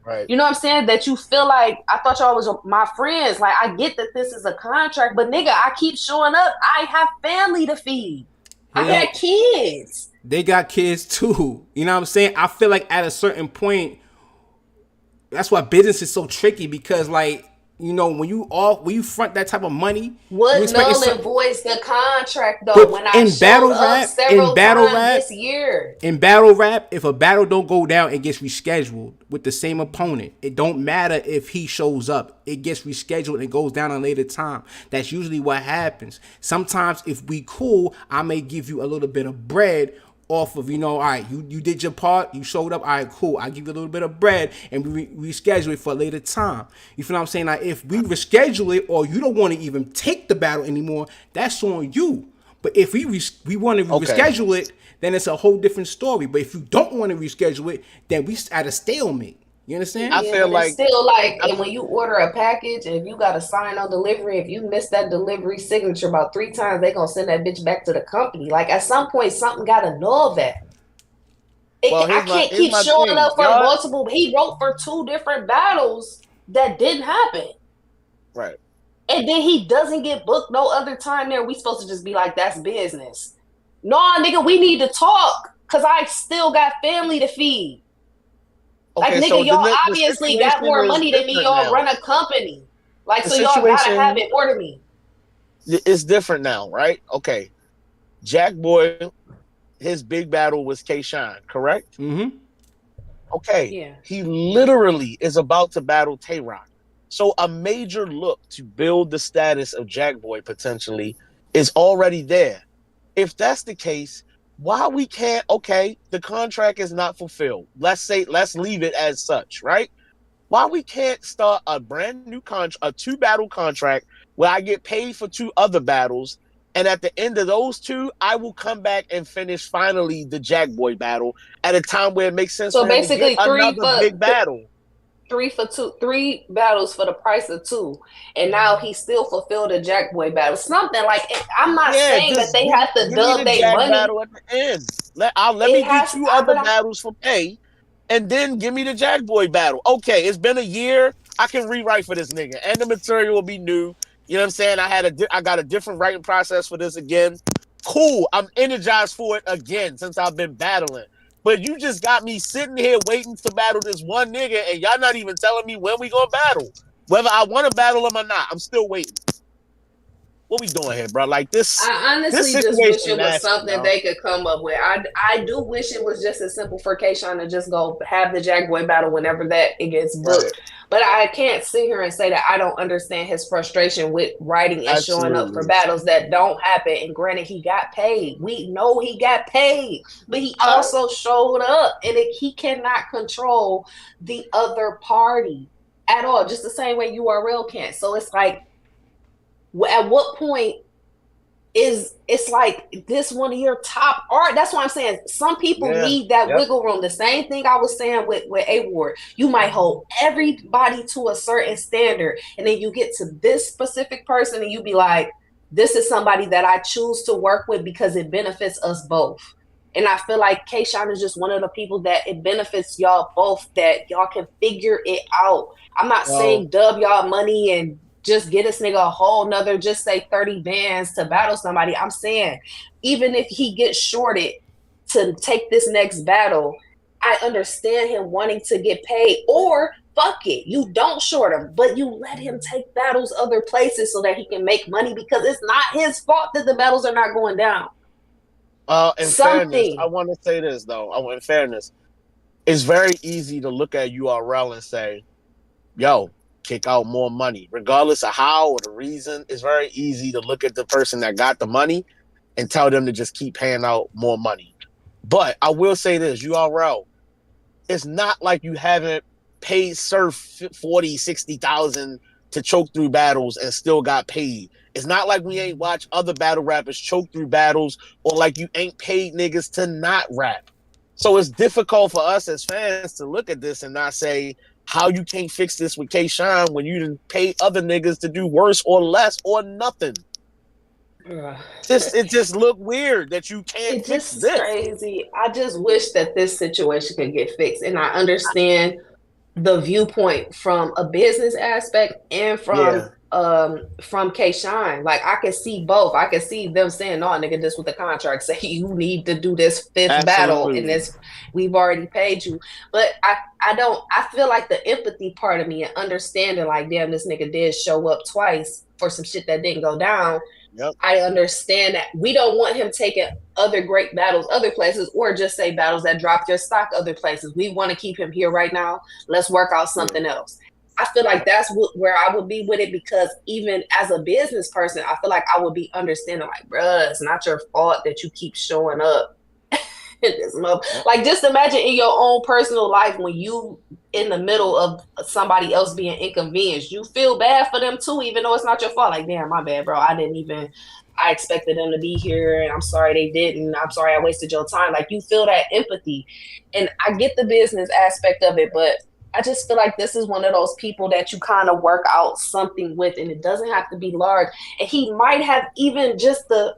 S2: Right.
S4: You know what I'm saying? That you feel like, I thought y'all was my friends. Like, I get that this is a contract, but nigga, I keep showing up. I have family to feed. I got kids.
S3: They got kids too. You know what I'm saying? I feel like at a certain point, that's why business is so tricky, because like, you know, when you front that type of money,
S4: what null and voids the contract though? When I showed up several times this year.
S3: In battle rap, if a battle don't go down, it gets rescheduled with the same opponent. It don't matter if he shows up. It gets rescheduled and goes down a later time. That's usually what happens. Sometimes if we cool, I may give you a little bit of bread off of, you know, all right, you did your part, you showed up, all right, cool, I give you a little bit of bread and we reschedule it for a later time. You feel what I'm saying? Like, if we reschedule it or you don't want to even take the battle anymore, that's on you. But if we want to reschedule it, then it's a whole different story. But if you don't want to reschedule it, then we at a stalemate. You understand?
S2: I feel like
S4: it's still like, and when you order a package and you got to sign on delivery, if you miss that delivery signature about 3 times, they gonna send that bitch back to the company. Like, at some point, something got to know of that. I can't keep showing up for multiple. He wrote for 2 different battles that didn't happen.
S2: Right.
S4: And then he doesn't get booked no other time there. We supposed to just be like, that's business. No, nigga, we need to talk because I still got family to feed. Okay, like, nigga, so y'all obviously got more money than me. Y'all run a company. Like, so y'all gotta have it order me.
S2: It's different now, right? Okay. Jack Boy, his big battle was K-Shine, correct?
S3: Mm-hmm.
S2: Okay. Yeah. He literally is about to battle Tay-Rock. So a major look to build the status of Jackboy potentially is already there. If that's the case, why we can't, okay, the contract is not fulfilled. Let's leave it as such, right? Why we can't start a brand new contract, a 2-battle contract where I get paid for 2 other battles, and at the end of those 2, I will come back and finish finally the Jackboy battle at a time where it makes sense
S4: So
S2: for him to get
S4: basically,
S2: another big battle.
S4: 3 battles for the price of 2, and now he still fulfilled a Jackboy battle. Something like I'm not saying that they have to
S2: give me
S4: dub
S2: the
S4: their
S2: Jack
S4: money.
S2: battle at the end. Let me do 2 other battles for pay, and then give me the Jackboy battle. Okay, it's been a year. I can rewrite for this nigga, and the material will be new. You know what I'm saying? I got a different writing process for this again. Cool. I'm energized for it again since I've been battling. But you just got me sitting here waiting to battle this one nigga, and y'all not even telling me when we gonna battle. Whether I want to battle him or not, I'm still waiting. What we doing here, bro? Like this.
S4: I honestly
S2: this
S4: just wish
S2: situation
S4: it was
S2: nasty,
S4: something they could come up with. I do wish it was just as simple for Kayshawn to just go have the Jackboy battle whenever that it gets booked. Right. But I can't sit here and say that I don't understand his frustration with writing and showing up for battles that don't happen. And granted, he got paid. We know he got paid, but he also showed up, and he cannot control the other party at all, just the same way URL can't. So it's like, at what point it's like this one of your top art? That's why I'm saying some people need that wiggle room. The same thing I was saying with A-Ward. You might hold everybody to a certain standard, and then you get to this specific person and you be like, this is somebody that I choose to work with because it benefits us both. And I feel like Kayshawn is just one of the people that it benefits y'all both, that y'all can figure it out. I'm not saying dub y'all money and just get this nigga a whole nother, just say 30 bands to battle somebody. I'm saying, even if he gets shorted to take this next battle, I understand him wanting to get paid. Or fuck it, you don't short him, but you let him take battles other places so that he can make money, because it's not his fault that the battles are not going down.
S2: In fairness, I want to say this though. In fairness, it's very easy to look at URL and say, yo, kick out more money, regardless of how or the reason. It's very easy to look at the person that got the money and tell them to just keep paying out more money. But I will say this, URL, it's not like you haven't paid Surf 40, 60,000 to choke through battles and still got paid. It's not like we ain't watched other battle rappers choke through battles, or like you ain't paid niggas to not rap. So it's difficult for us as fans to look at this and not say, how you can't fix this with Kayshawn when you didn't pay other niggas to do worse or less or nothing. It just look weird that you can't fix this.
S4: It's crazy. I just wish that this situation could get fixed. And I understand the viewpoint from a business aspect and from Kayshawn. Like, I can see both. I can see them saying, no, nigga, this with the contract say you need to do this 5th battle, and this we've already paid you. But I feel like the empathy part of me and understanding, like, damn, this nigga did show up twice for some shit that didn't go down. Yep. I understand that we don't want him taking other great battles other places, or just say battles that dropped your stock other places. We want to keep him here right now. Let's work out something else. I feel like that's where I would be with it, because even as a business person, I feel like I would be understanding, like, bruh, it's not your fault that you keep showing up in this month. Like, just imagine in your own personal life when you in the middle of somebody else being inconvenienced, you feel bad for them too, even though it's not your fault. Like, damn, my bad, bro. I expected them to be here, and I'm sorry they didn't. I'm sorry I wasted your time. Like, you feel that empathy. And I get the business aspect of it, but I just feel like this is one of those people that you kind of work out something with, and it doesn't have to be large. And he might have even just the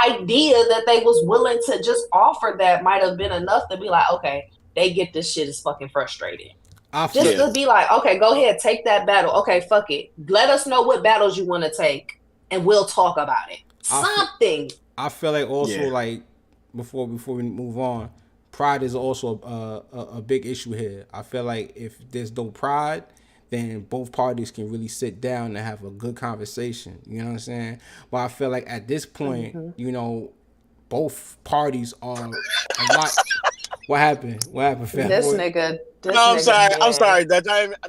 S4: idea that they was willing to just offer that might have been enough to be like, okay, they get this shit is fucking frustrating. To be like, okay, go ahead, take that battle. Okay, fuck it. Let us know what battles you want to take, and we'll talk about it. Something.
S3: I feel like also like before we move on, pride is also a big issue here. I feel like if there's no pride, then both parties can really sit down and have a good conversation. You know what I'm saying? But I feel like at this point, you know, both parties are a lot. What happened? Fat
S4: This
S3: boy?
S4: nigga.
S2: No, I'm sorry.
S4: Dead.
S2: I'm sorry.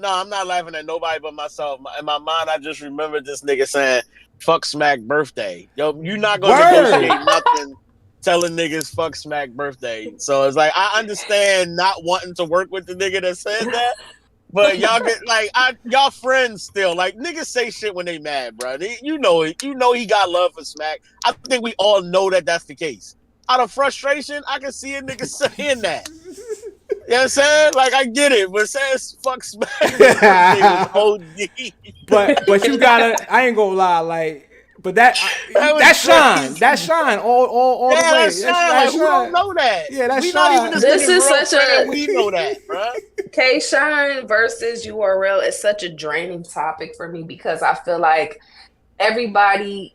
S2: I'm not laughing at nobody but myself. In my mind, I just remember this nigga saying, "Fuck Smack birthday." Yo, you not gonna negotiate nothing telling niggas fuck Smack birthday. So it's like I understand not wanting to work with the nigga that said that. But y'all get like y'all friends still. Like niggas say shit when they mad, bro. You know it. You know he got love for Smack. I think we all know that that's the case. Out of frustration, I can see a nigga saying that. You know what I'm saying? Like I get it, but saying fuck Smack OD.
S3: But you gotta. I ain't gonna lie. Like, but that shine. That shine all the way.
S2: That's shine. Like who don't know that?
S3: Yeah, that's
S2: we
S3: shine.
S2: not even this is such a we know that, bro.
S4: K-Shine versus URL is such a draining topic for me because I feel like everybody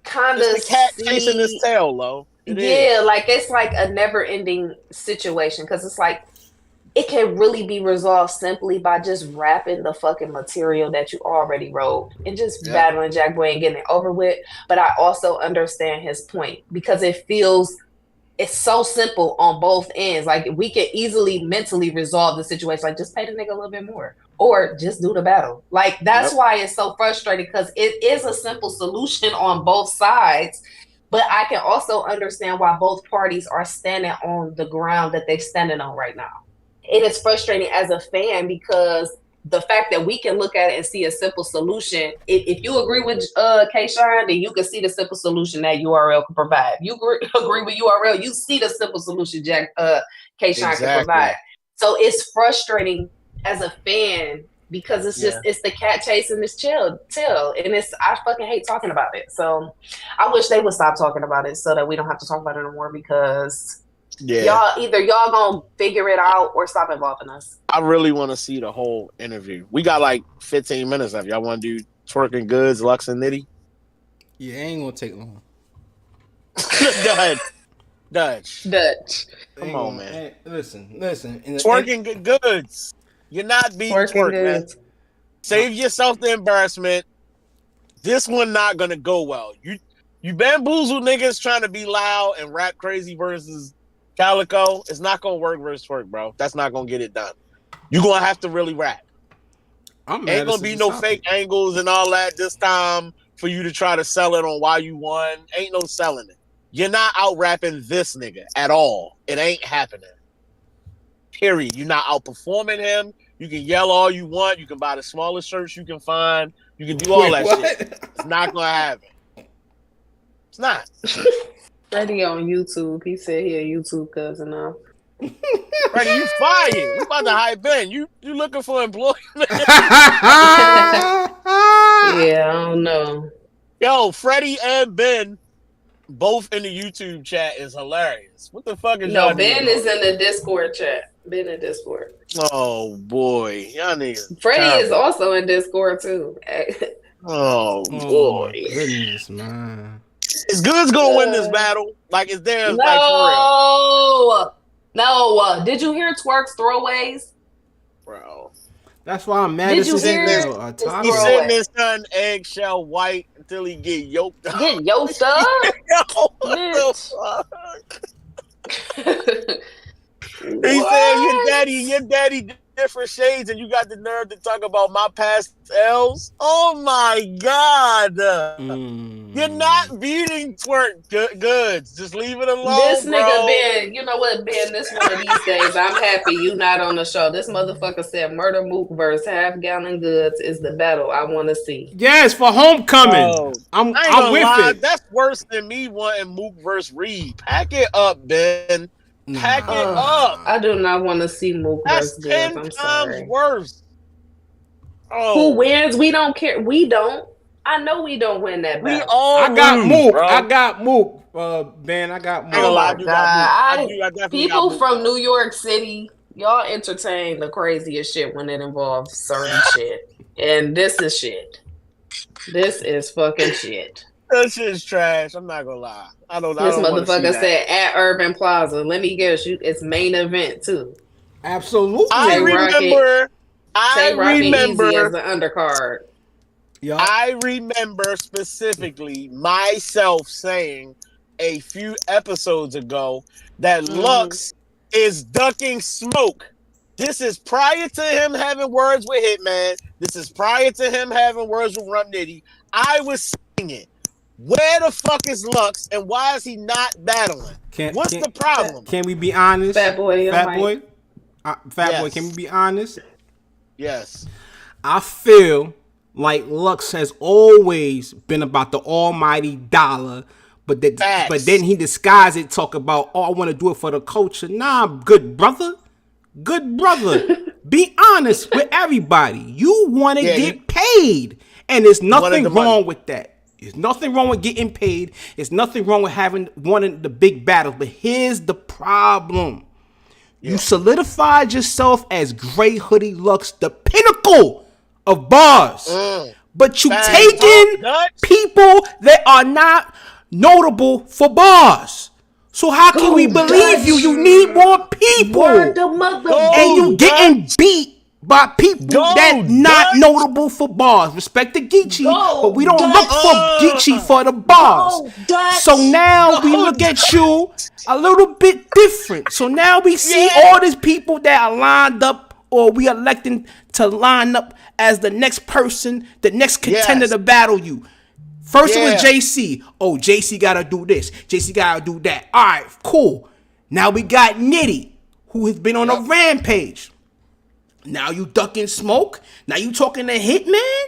S4: kind of
S2: the cat chasing his tail, Lo.
S4: Like it's like a never-ending situation because it's like it can really be resolved simply by just rapping the fucking material that you already wrote and just battling Jack Boy and getting it over with. But I also understand his point because it's so simple on both ends. Like we can easily mentally resolve the situation. Like just pay the nigga a little bit more or just do the battle. Like that's why it's so frustrating because it is a simple solution on both sides. But I can also understand why both parties are standing on the ground that they're standing on right now. It is frustrating as a fan because the fact that we can look at it and see a simple solution. If you agree with K-Shine, then you can see the simple solution that URL can provide. If you agree with URL, you see the simple solution K-Shine can provide. So it's frustrating as a fan because it's just it's the cat chasing this tail, and I fucking hate talking about it. So I wish they would stop talking about it so that we don't have to talk about it anymore because. Y'all gonna figure it out or stop involving us.
S2: I really want to see the whole interview. We got like 15 minutes left. Y'all want to do Tworking Goods, Lux and Nitty?
S3: Yeah, it ain't gonna take long.
S2: Go ahead, Dutch.
S3: Come on, man. Hey, listen.
S2: Tworking Goods. You're not beating Twork, man. Save yourself the embarrassment. This one not gonna go well. You bamboozle niggas trying to be loud and rap crazy versus Calicoe. It's not gonna work versus Twork, bro. That's not gonna get it done. You're gonna have to really rap. Ain't gonna be no fake angles and all that this time for you to try to sell it on why you won. Ain't no selling it. You're not out rapping this nigga at all. It ain't happening. Period. You're not outperforming him. You can yell all you want. You can buy the smallest shirts you can find. You can do all that shit. It's not gonna happen. It's not.
S1: Freddie on YouTube. He said he a YouTube cousin now.
S2: Freddie, you fired. We about to hire Ben. You looking for employment?
S1: Yeah, I don't know.
S2: Yo, Freddie and Ben both in the YouTube chat is hilarious. What the fuck is y'all doing?
S1: Ben is in the Discord chat. Ben in Discord.
S2: Oh boy, y'all niggas.
S1: Freddie is also in Discord too.
S2: Oh boy,
S3: goodness, man.
S2: Is Goods gonna win this battle? Like, is there
S4: no,
S2: like for real?
S4: No. Did you hear Twork's throwaways,
S2: bro?
S3: That's why I'm mad.
S4: Did you hear
S2: He's sitting there son eggshell white until he get yoked up.
S4: Get yoked up?
S2: Yo, what the fuck? He said your daddy different shades and you got the nerve to talk about my past L's. Oh my God. You're not beating Twork Goods. Just leave it alone.
S1: This nigga Ben, you know what, Ben, this one of these days, I'm happy you not on the show. This motherfucker said Murder Mook versus Half Gallon Goods is the battle I want to see.
S3: Yes, for homecoming.
S2: Oh,
S3: I'm with it.
S2: That's worse than me wanting Mook versus Reed. Pack it up, Ben. Pack it up.
S1: I do not want to see Mook versus
S2: Goods. That's 10 times worse. Oh.
S1: Who wins? We don't care. We don't. I know we don't win that battle.
S2: We all
S3: I got
S2: lose,
S3: Mook.
S2: bro.
S3: I got Mook. Ben, I got Mook.
S1: Oh my God. People from New York City, y'all entertain the craziest shit when it involves certain shit. And this is shit. This is fucking shit.
S2: That shit's trash. I'm not gonna lie. I don't.
S1: This motherfucker said at Urban Plaza. Let me guess you. It's main event too.
S3: Absolutely.
S2: I remember
S1: Eazy as the undercard.
S2: Yep. I remember specifically myself saying a few episodes ago that Lux is ducking smoke. This is prior to him having words with Hitman. This is prior to him having words with Rum Nitty. I was saying it. Where the fuck is Lux, and why is he not battling? What's the problem?
S3: Can we be honest?
S1: Fat boy,
S3: Boy, can we be honest?
S2: Yes.
S3: I feel like Lux has always been about the almighty dollar, but then he disguised it, talk about, oh, I want to do it for the culture. Nah, good brother. Be honest with everybody. You want to get paid, and there's nothing wrong with that. There's nothing wrong with getting paid. There's nothing wrong with wanting the big battles. But here's the problem. You solidified yourself as Gray Hoodie Lux, the pinnacle of bars. But you taking people that are not notable for bars. So how can we believe you? You need more people. And you getting beat by people that not notable for bars. Respect to Geechee, but we don't look for Geechee for the bars. So now we look at you a little bit different. So now we see all these people that are lined up, or we electing to line up as the next person, the next contender to battle you. First it was JC. Oh, JC gotta do this. JC gotta do that. All right, cool. Now we got Nitty, who has been on a rampage. Now you ducking smoke. Now you talking to Hitman?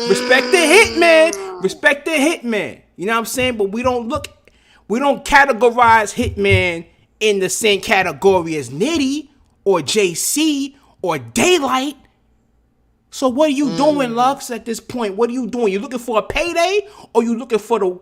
S3: Respect the Hitman. You know what I'm saying? But we don't categorize Hitman in the same category as Nitty or JC or Daylight. So what are you doing, Lux, at this point? What are you doing? You looking for a payday, or you looking for the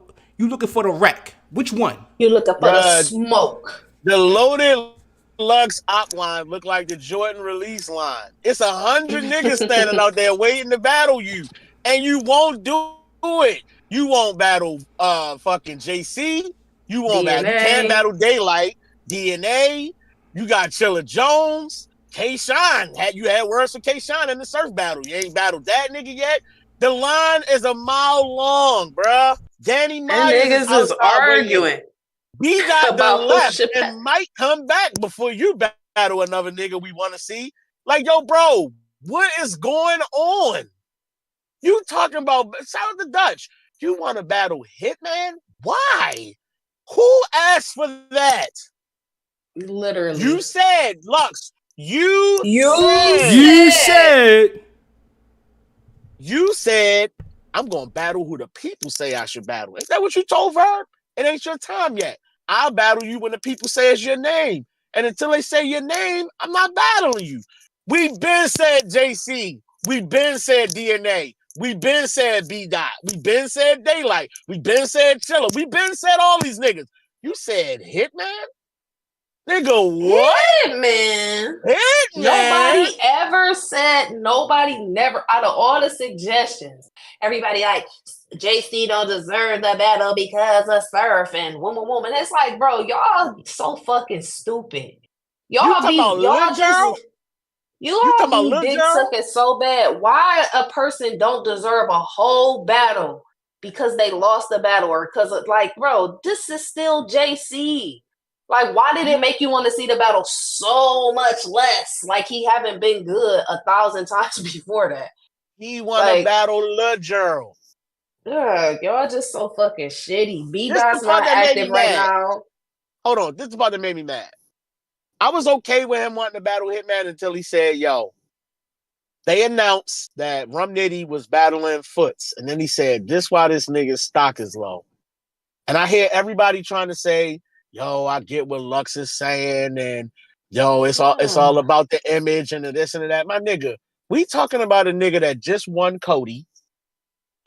S3: wreck? Which one?
S4: You looking for the smoke.
S2: The loaded Lux op line look like the Jordan release line. It's 100 niggas standing out there waiting to battle you, and you won't do it. You won't battle fucking JC. You won't battle. You can't battle Daylight. DNA. You got Chilla Jones. K-Shine. You had words for K-Shine in the surf battle. You ain't battled that nigga yet. The line is a mile long, bruh. Danny Myers
S1: is arguing.
S2: We got the left and might come back before you battle another nigga we want to see. Like, yo, bro, what is going on? You talking about, shout out to Dutch. You want to battle Hitman? Why? Who asked for that?
S1: Literally.
S2: You said, Lux, you said, I'm going to battle who the people say I should battle. Is that what you told Verb? It ain't your time yet. I'll battle you when the people say it's your name. And until they say your name, I'm not battling you. We been said JC. We been said DNA. We been said B-Dot. We been said Daylight. We been said Chilla. We been said all these niggas. You said Hitman? Nigga, what?
S4: Hitman. Nobody ever said, never, out of all the suggestions, everybody like, JC don't deserve the battle because of surf and woman. It's like, bro, y'all so fucking stupid. Y'all be dick sucking so bad. Why a person don't deserve a whole battle because they lost the battle, or because like, bro, this is still JC. Like, why did it make you want to see the battle so much less? Like, he haven't been good 1,000 times before that.
S2: He want to battle Lil Gerald.
S4: Ugh, y'all just so fucking shitty. B-Dot's not active right now.
S2: Hold on, this is the part that made me mad. I was okay with him wanting to battle Hitman until he said, yo, they announced that Rum Nitty was battling Foots. And then he said, this why this nigga's stock is low. And I hear everybody trying to say, yo, I get what Lux is saying, and yo, it's all about the image and the this and the that. My nigga, we talking about a nigga that just won Cody.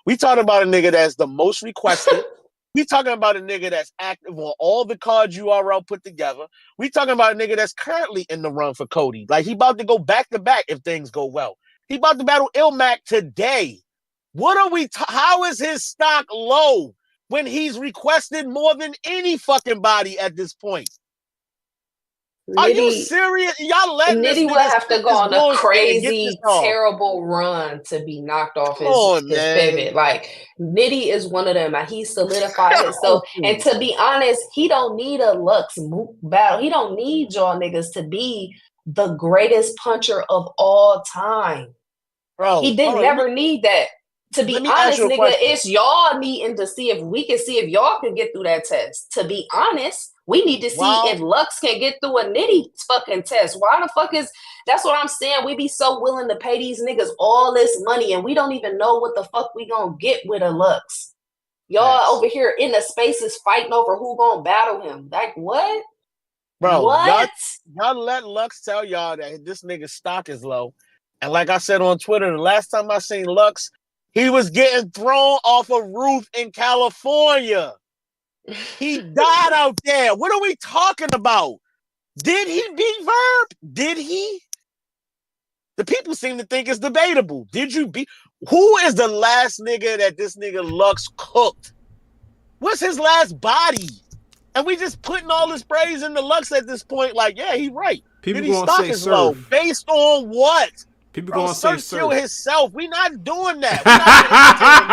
S2: We talking about a nigga that's the most requested. We talking about a nigga that's active on all the cards URL put together. We talking about a nigga that's currently in the run for Cody. Like, he about to go back to back if things go well. He about to battle Ilmac today. What are we? How is his stock low when he's requested more than any fucking body at this point? Are you serious? Y'all letting this
S4: Nitty
S2: nigga
S4: will have to go on a crazy,
S2: get
S4: terrible run to be knocked off his
S2: man.
S4: pivot. Like, Nitty is one of them. Like, he solidified himself. And to be honest, he don't need a Lux battle. He don't need y'all niggas to be the greatest puncher of all time.
S2: Bro,
S4: he didn't never need that. To be honest, nigga, it's y'all needing to see if we can see if y'all can get through that test. To be honest, we need to see if Lux can get through a Nitty fucking test. Why the fuck that's what I'm saying. We be so willing to pay these niggas all this money and we don't even know what the fuck we gonna get with a Lux. Y'all over here in the spaces fighting over who gonna battle him. Like, what?
S2: Bro,
S4: what?
S2: Y'all let Lux tell y'all that this nigga's stock is low. And like I said on Twitter, the last time I seen Lux, he was getting thrown off a roof in California. He died out there. What are we talking about? Did he beat Verb? Did he? The people seem to think it's debatable. Did you beat? Who is the last nigga that this nigga Lux cooked? What's his last body? And we just putting all this praise in the Lux at this point. Like, yeah, he right.
S3: People
S2: Diddy's
S3: gonna
S2: stock
S3: say
S2: is
S3: Surf.
S2: low. Based on what?
S3: People
S2: Bro,
S3: gonna say
S2: Surf kill
S3: Surf.
S2: himself. We not doing that. We not entertaining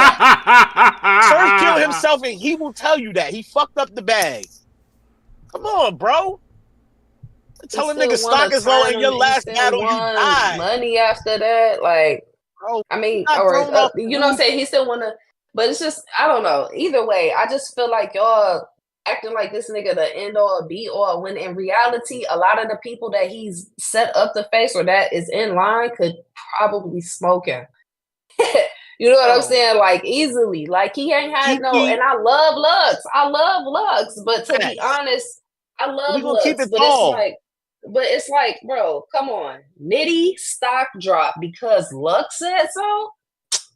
S2: that. Surf kill himself, and he will tell you that he fucked up the bag. Come on, bro. Tell a nigga stock is low in your last battle, you died.
S4: Money after that, like,
S2: bro.
S4: I mean, or you know what I'm saying? He still wanna, but it's just I don't know. Either way, I just feel like y'all acting like this nigga the end all be all, when in reality, a lot of the people that he's set up to face or that is in line could probably smoke him. You know what I'm saying? Like, easily. Like, he ain't had and I love Lux. But to be honest, I love Lux. But it's like, bro, come on. Nitty stock drop because Lux said so?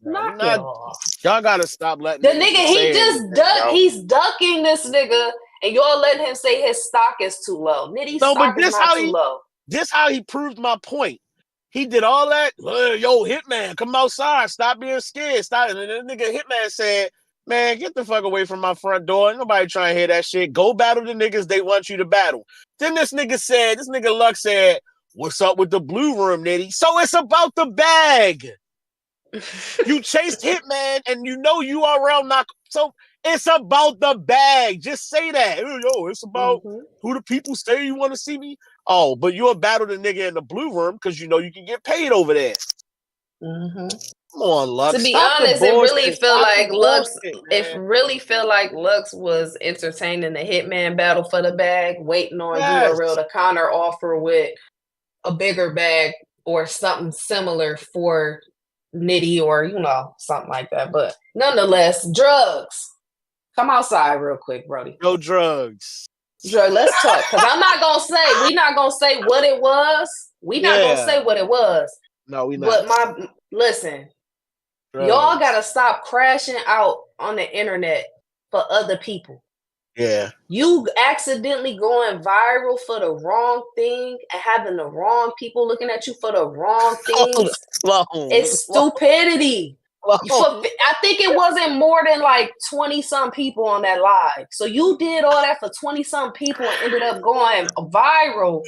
S4: Knock it off.
S2: Y'all gotta stop letting
S4: the nigga. He just he's ducking this nigga, and y'all letting him say his stock is too low. Nitty's stock is not too low.
S2: This how he proved my point. He did all that. Yo, Hitman, come outside. Stop being scared. Stop. And the nigga Hitman said, man, get the fuck away from my front door. Ain't nobody trying to hear that shit. Go battle the niggas they want you to battle. Then this nigga Lux said, what's up with the blue room, Nitty? So it's about the bag. You chased Hitman and you know URL knock. So it's about the bag. Just say that. Yo, it's about who the people say you want to see me. Oh, but you'll battle the nigga in the blue room because you know you can get paid over there. Come on, Lux.
S4: To be honest, it really feel like Lux. It really feel like Lux was entertaining the Hitman battle for the bag, waiting on URL to counter offer with a bigger bag or something similar for Nitty or something like that. But nonetheless, drugs. Come outside real quick, Brody.
S2: No drugs.
S4: Let's talk. Because we're not gonna say what it was. We're not gonna say what it was.
S2: No, we not.
S4: But listen, y'all gotta stop crashing out on the internet for other people.
S2: Yeah.
S4: You accidentally going viral for the wrong thing and having the wrong people looking at you for the wrong things. It's stupidity. I think it wasn't more than like 20-some people on that live. So you did all that for 20-some people and ended up going viral.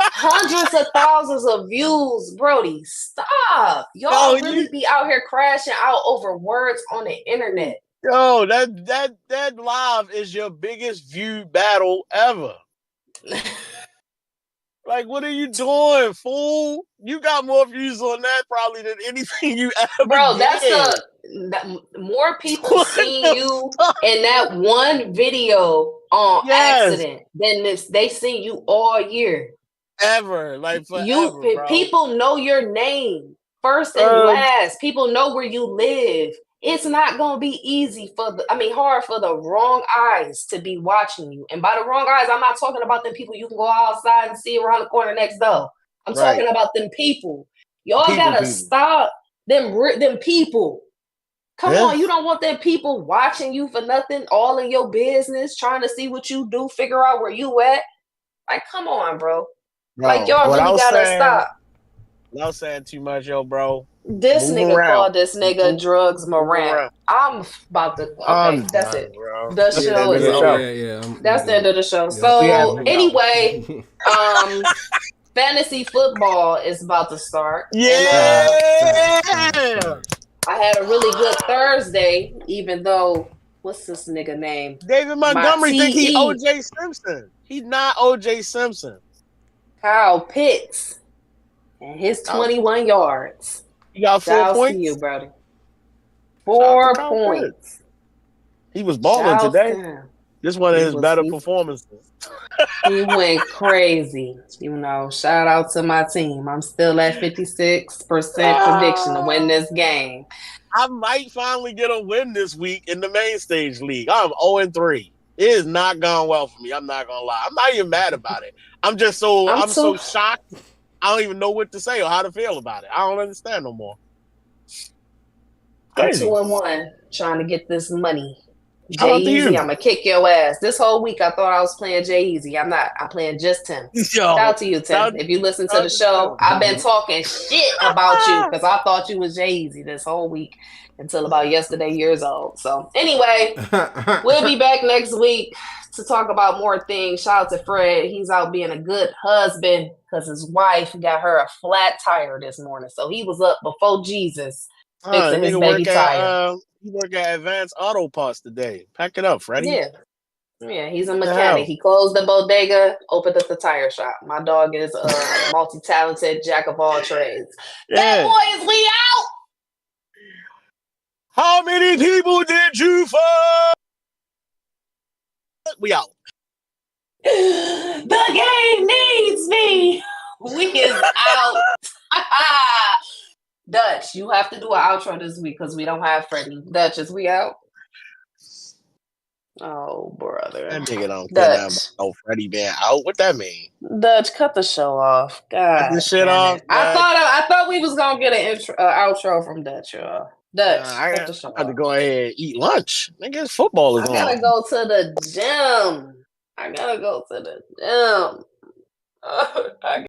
S4: Hundreds of thousands of views. Brody, stop. Y'all really be out here crashing out over words on the internet.
S2: Yo, that live is your biggest viewed battle ever. Like, what are you doing, fool? You got more views on that probably than anything you ever
S4: Bro,
S2: did.
S4: More people seen you in that one video on accident than they seen you all year.
S2: Ever. Like, forever, bro.
S4: People know your name first and last. People know where you live. It's not gonna be hard for the wrong eyes to be watching you. And by the wrong eyes, I'm not talking about them people you can go outside and see around the corner next door. I'm talking about them people. Y'all gotta stop them people. Come on, you don't want them people watching you for nothing, all in your business, trying to see what you do, figure out where you at. Like, come on, bro. Like, y'all really gotta stop.
S2: Without saying too much, yo, bro.
S4: This
S2: Move
S4: nigga
S2: around.
S4: called this nigga Drugs Moran. I'm about to. Okay, that's it.
S2: Bro.
S4: The show is over. That's the end of the show. So anyway, fantasy football is about to start.
S2: Yeah.
S4: And, I had a really good Thursday, even though what's this nigga name?
S2: David Montgomery think he OJ Simpson. He's not OJ Simpson.
S4: Kyle Pitts and his 21 yards.
S2: He got 4 points.
S4: To you, brother. 4 points.
S2: He was balling today. This one of his better performances.
S4: He went crazy. You know, shout out to my team. I'm still at 56% prediction to win this game.
S2: I might finally get a win this week in the main stage league. I'm 0-3. It is not gone well for me. I'm not gonna lie. I'm not even mad about it. I'm just so shocked. I don't even know what to say or how to feel about it. I don't understand no more.
S4: I'm 2-1 trying to get this money. Eazy, I'm gonna kick your ass. This whole week I thought I was playing Eazy. I'm not. I'm playing just Tim. Shout out to you, Tim. If you listen to the show, I've been talking shit about you because I thought you was Eazy this whole week until about yesterday years old. So anyway, we'll be back next week to talk about more things. Shout out to Fred. He's out being a good husband because his wife got her a flat tire this morning. So he was up before Jesus fixing his baby tire.
S2: He work at Advanced Auto Parts today. Pack it up, Freddie.
S4: Yeah, he's a mechanic. He closed the bodega, opened up the tire shop. My dog is a multi-talented jack of all trades. That boys, we out.
S2: How many people did you fuck? We out.
S4: The game needs me. We is out. Dutch, you have to do an outro this week because we don't have Freddie. Dutch, is we out? Oh, brother.
S2: That nigga don't care about Freddie being out. What that mean?
S4: Dutch, cut the show off. God,
S2: cut the shit off.
S4: I thought we was gonna get an outro from Dutch, y'all. Dutch, cut the show
S2: I got to go ahead and eat lunch. Nigga, football is on.
S4: I gotta go to the gym.